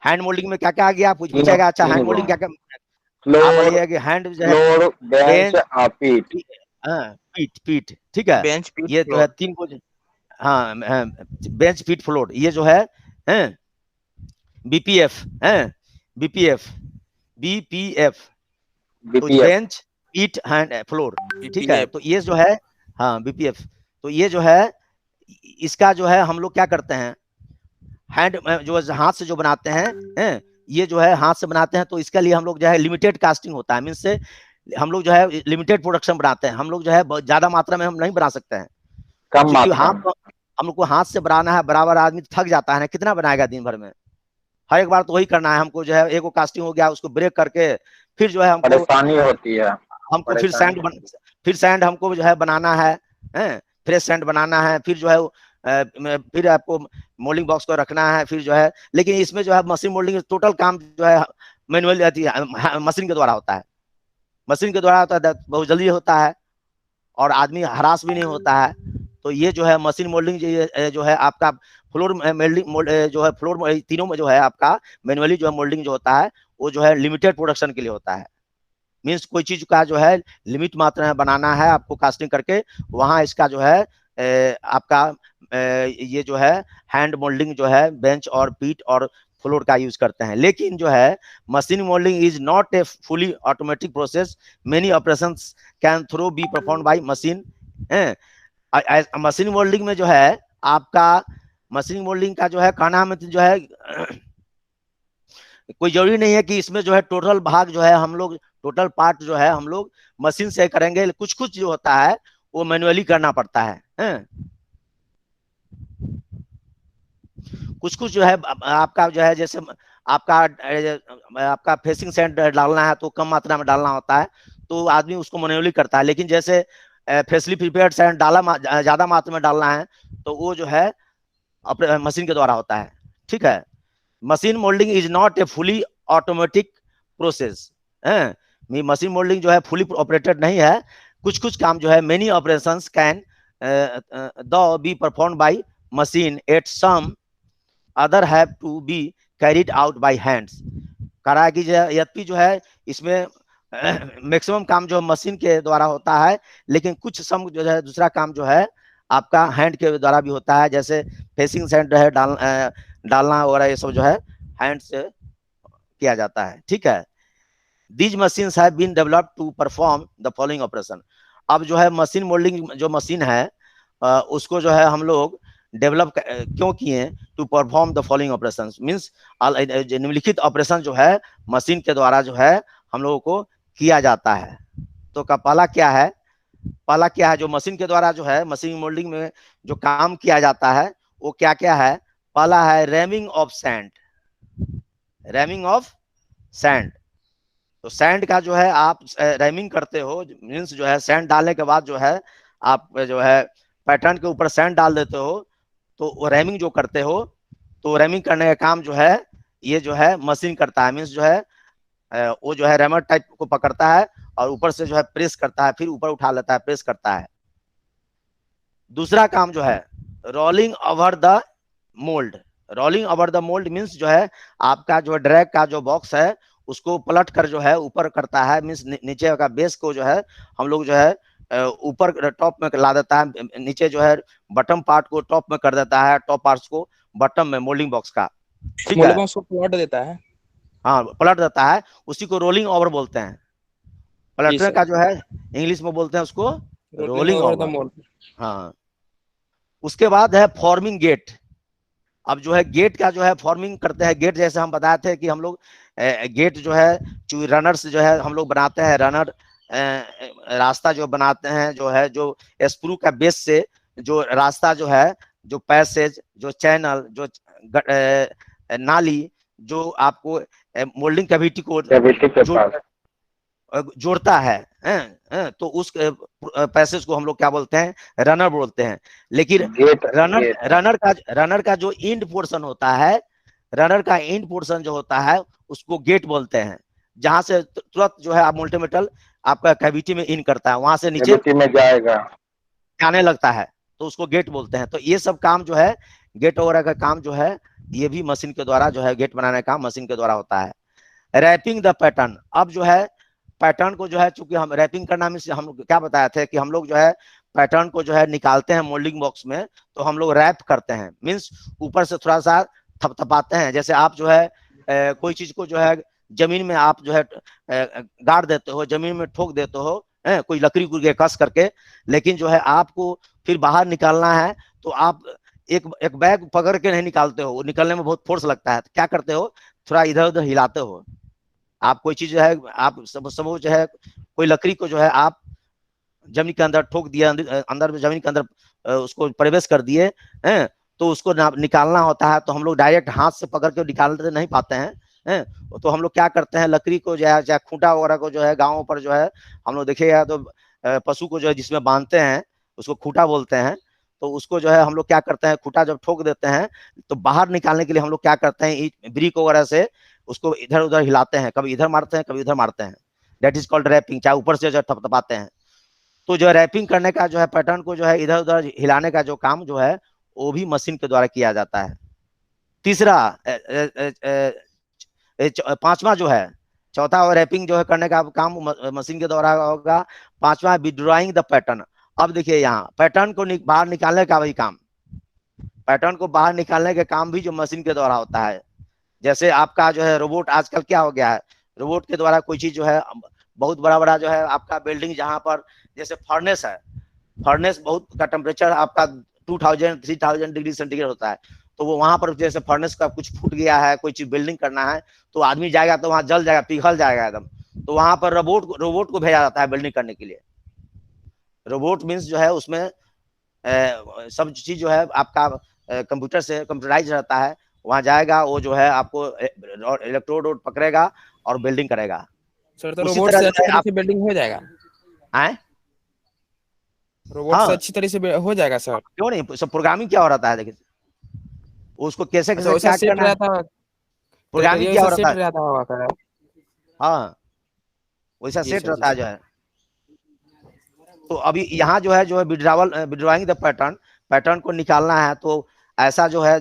हैंड मोल्डिंग में क्या क्या आ गया, कुछ पूछेगा। अच्छा हैंड मोल्डिंग क्या क्या, आप फ्लोर, बोलिए कि हैंड जो है फ्लोर, बेंच, बेंच, पीठ। हाँ पीठ पीठ, ठीक है। बेंच पीठ ये जो है फ्लोर। तीन कुछ, हाँ बेंच पीठ फ्लोर, ये जो है बीपीएफ है, बीपीएफ बीपीएफ, तो बीपीएफ। बेंच पीठ हैंड फ्लोर, ठीक है। बीपीएफ। तो ये जो है, हाँ बीपीएफ, तो ये जो है इसका जो है हम लोग क्या करते हैं, हैंड जो हाथ से जो बनाते हैं, ये जो है हाथ से बनाते हैं, तो इसके लिए हम लोग जो है लिमिटेड कास्टिंग होता है, मीन से हम लोग जो है लिमिटेड प्रोडक्शन बनाते हैं, हम लोग जो है बहुत ज्यादा मात्रा में हम नहीं बना सकते हैं, कम क्योंकि मात्रा में। हम लोग को हाथ से बनाना है, बराबर आदमी थक जाता है ना, कितना बनाएगा दिन भर में, हर एक बार तो वही करना है हमको, जो है एक कास्टिंग हो गया उसको ब्रेक करके फिर जो है हमको परेशानी होती है। हमको फिर परेशानी सैंड होती है। फिर सैंड हमको जो है बनाना है, फ्रेश सैंड बनाना है, फिर जो है फिर आपको मोल्डिंग बॉक्स को रखना है, फिर जो है, लेकिन इसमें जो है मशीन मोल्डिंग टोटल काम जो है मैनुअल मशीन के द्वारा होता है, मशीन के द्वारा होता है, बहुत जल्दी होता है और आदमी हरास भी नहीं होता है। तो ये जो है मशीन मोल्डिंग जो है आपका फ्लोर मोल्डिंग जो है फ्लोर तीनों में जो है आपका मैनुअली जो है मोल्डिंग जो होता है वो जो है लिमिटेड प्रोडक्शन के लिए होता है, मीन्स कोई चीज का जो है लिमिट मात्रा में बनाना है आपको कास्टिंग करके, वहां इसका जो है आपका ये जो है हैंड मोल्डिंग जो है बेंच और पीठ और फ्लोर का यूज करते हैं। लेकिन जो है machine moulding is not a fully automatic process, many operations can throw be perform by machine. Machine moulding में जो है आपका मशीन मोल्डिंग का जो है कहना में जो है कोई जरूरी नहीं है कि इसमें जो है टोटल भाग जो है हम लोग टोटल पार्ट जो है हम लोग मशीन से करेंगे, कुछ कुछ जो होता है वो मैनुअली करना पड़ता है। कुछ कुछ जो है आपका जो है जैसे आपका फेसिंग सैंड डालना है तो कम मात्रा में डालना होता है, तो आदमी उसको मैनुअली करता है, लेकिन जैसे फ्रेशली प्रिपेयर्ड सैंड ज्यादा मात्रा में डालना है तो वो जो है मशीन के द्वारा होता है, ठीक है। Machine moulding is not a fully automatic process, machine moulding जो है फुली ऑपरेटेड नहीं है, कुछ कुछ काम जो है many operations can be perform by machine at some other have to be carried out by hands. करा कि यद्यपि जो है इसमें मैक्सिमम काम जो मशीन के द्वारा होता है, लेकिन कुछ सम जो है दूसरा काम जो है आपका हैंड के द्वारा भी होता है, जैसे फेसिंग सैंड है डालना वगैरह ये सब जो है हैंड से किया जाता है, ठीक है। These machines have been developed to perform the following operation। अब जो है मशीन मोल्डिंग जो मशीन है उसको जो है हम लोग डेवलप क्यों किए, to perform the following operation, means निम्नलिखित ऑपरेशन जो है मशीन के द्वारा जो है हम लोगों को किया जाता है। तो का पहला क्या है, पहला क्या है जो मशीन के द्वारा जो है मशीन मोल्डिंग में जो काम किया जाता है वो क्या क्या है। पहला है rhyming of sand, rhyming of sand. तो सैंड का जो है आप रैमिंग करते हो, मीन्स जो है सैंड डालने के बाद जो है आप जो है पैटर्न के ऊपर सैंड डाल देते हो, तो वो रैमिंग जो करते हो, तो रैमिंग करने का काम जो है ये जो है मशीन करता है, मीन्स जो है वो जो है रैमर टाइप को पकड़ता है और ऊपर से जो है प्रेस करता है, फिर ऊपर उठा लेता है, प्रेस करता है। दूसरा काम जो है rolling over the mould, rolling over the mould means जो है आपका जो ड्रैग का जो बॉक्स है उसको पलट कर जो है ऊपर करता है, मीन्स नीचे का बेस को जो है हम लोग जो है ऊपर टॉप में ला देता है, नीचे जो है बटम पार्ट को टॉप में कर देता है, टॉप पार्ट्स को बटम में मोल्डिंग बॉक्स का, ठीक है। बॉक्स को पलट देता है, हाँ पलट देता है, उसी को रोलिंग ओवर बोलते हैं। पलटने का जो है इंग्लिश में बोलते हैं उसको रोलिंग ओवर। हाँ उसके बाद है फॉर्मिंग गेट। अब जो है गेट का जो है फॉर्मिंग करते हैं, गेट जैसे हम बताए थे कि हम लोग गेट जो है रनर्स जो है हम लोग बनाते हैं, रनर रास्ता जो बनाते हैं जो है जो स्क्रू का बेस से जो रास्ता जो है जो पैसेज जो चैनल जो नाली जो आपको मोल्डिंग कैविटी को जोड़ता है, तो उस पैसेज को हम लोग क्या बोलते हैं, रनर बोलते हैं। लेकिन गेट रनर का जो एंड पोर्शन होता है, रनर का एंड पोर्शन जो होता है उसको गेट बोलते हैं, जहां से तुरंत जो है आप मल्टीमेटल आपका कैविटी में इन करता है, वहां से नीचे कैविटी में जाएगा, आने लगता है, तो उसको गेट बोलते हैं। तो ये सब काम जो है, गेट वगैरह का काम जो है, ये भी मशीन के द्वारा जो है, गेट बनाने का मशीन के द्वारा होता है। रैपिंग द पैटर्न, अब जो है पैटर्न को जो है, चूंकि हम रैपिंग करना में हम क्या बताए थे कि हम लोग जो है पैटर्न को जो है निकालते हैं मोल्डिंग बॉक्स में, तो हम लोग रैप करते हैं, मीन्स ऊपर से थोड़ा सा थपथपाते हैं। जैसे आप जो है कोई चीज को जो है जमीन में आप जो है गाड़ देते हो, जमीन में ठोक देते हो, कोई लकड़ी को कस करके, लेकिन जो है आपको फिर बाहर निकालना है, तो आप एक बैग पकड़ के नहीं निकालते हो, वो निकलने में बहुत फोर्स लगता है, तो क्या करते हो, थोड़ा इधर उधर हिलाते हो। आप कोई चीज जो है, आप सब जो है कोई लकड़ी को जो है आप जमीन के अंदर ठोक दिया, अंदर जमीन के अंदर उसको प्रवेश कर दिए, तो उसको निकालना होता है, तो हम लोग डायरेक्ट हाथ से पकड़ के निकाल नहीं पाते हैं, तो हम लोग क्या करते हैं, लकड़ी को जो है, चाहे खूंटा वगैरह को जो है, गाँव पर जो है हम लोग देखेगा तो पशु को जो है जिसमें बांधते हैं उसको खूंटा बोलते हैं, तो उसको जो है हम लोग क्या करते हैं, खूंटा जब ठोक देते हैं तो बाहर निकालने के लिए हम लोग क्या करते हैं, ब्रिक वगैरह से उसको इधर उधर हिलाते हैं, कभी इधर मारते हैं, कभी इधर मारते हैं, दैट इज कॉल्ड रैपिंग, चाहे ऊपर से जो थपथपाते हैं। तो जो रैपिंग करने का जो है, पैटर्न को जो है इधर उधर हिलाने का जो काम जो है, वो भी मशीन के द्वारा किया जाता है। तीसरा पांचवा जो है, चौथा और रैपिंग जो है करने का काम मशीन के द्वारा होगा। पांचवा विड्रॉइंग द पैटर्न। अब देखिए यहाँ पैटर्न को बाहर निकालने का वही काम, पैटर्न को बाहर निकालने के काम भी जो मशीन के द्वारा होता है। जैसे आपका जो है रोबोट, आजकल क्या हो गया है, रोबोट के द्वारा कोई चीज जो है बहुत बड़ा बड़ा जो है आपका बिल्डिंग, जहां पर जैसे फर्नेस है, फर्नेस बहुत का टेम्परेचर आपका 2000-3000 डिग्री सेंटीग्रेड होता है, तो वो वहां पर जैसे फर्नेस का कुछ फूट गया है, कोई चीज बिल्डिंग करना है, तो आदमी जाएगा तो वहां जल जाएगा, पिघल जाएगा एकदम, तो वहां पर रोबोट को भेजा जाता है बिल्डिंग करने के लिए। रोबोट मीन्स जो है उसमें सब चीज जो है आपका कंप्यूटर से कंप्यूटराइज रहता है, वहां जाएगा, वो जो है आपको इलेक्ट्रोड पकड़ेगा और बिल्डिंग करेगा। सर तो रोबोट से अच्छी तरह से बिल्डिंग हो जाएगा? आए रोबोट से अच्छी तरह से हो जाएगा सर? क्यों नहीं, सब प्रोग्रामिंग क्या हो रहा है, देखिए उसको कैसे कैसे क्या करना है, प्रोग्रामिंग क्या हो रहा है, हाँ वैसा सेट रहता है जो है। तो अभी यहाँ जो है विड्रॉइंग द पैटर्न को निकालना है, तो ऐसा जो है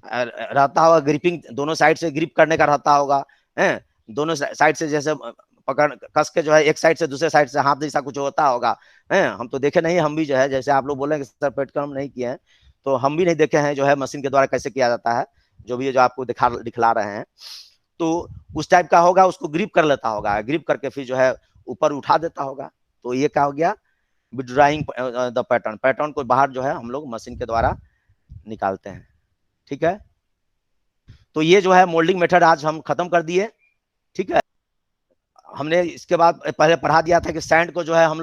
रहता होगा, ग्रिपिंग दोनों साइड से ग्रिप करने का रहता होगा, दोनों साइड से जैसे पकड़ कस के जो है, एक साइड से दूसरे साइड से हाथ जैसा कुछ होता होगा, हम तो देखे नहीं, हम भी जो है, जैसे आप लोग बोलेंगे सर प्रैक्टिकल हम नहीं किए हैं, तो हम भी नहीं देखे हैं जो है मशीन के द्वारा कैसे किया जाता है, जो भी जो आपको दिखला रहे हैं, तो उस टाइप का होगा, उसको ग्रिप कर लेता होगा, ग्रिप करके फिर जो है ऊपर उठा देता होगा। तो ये क्या हो गया, विड्रॉइंग द पैटर्न को बाहर जो है हम लोग मशीन के द्वारा निकालते हैं। ठीक है, तो ये जो है मोल्डिंग मेथड आज हम खत्म कर दिए। ठीक है, हमने इसके बाद पहले पढ़ा दिया था कि सैंड को जो है हम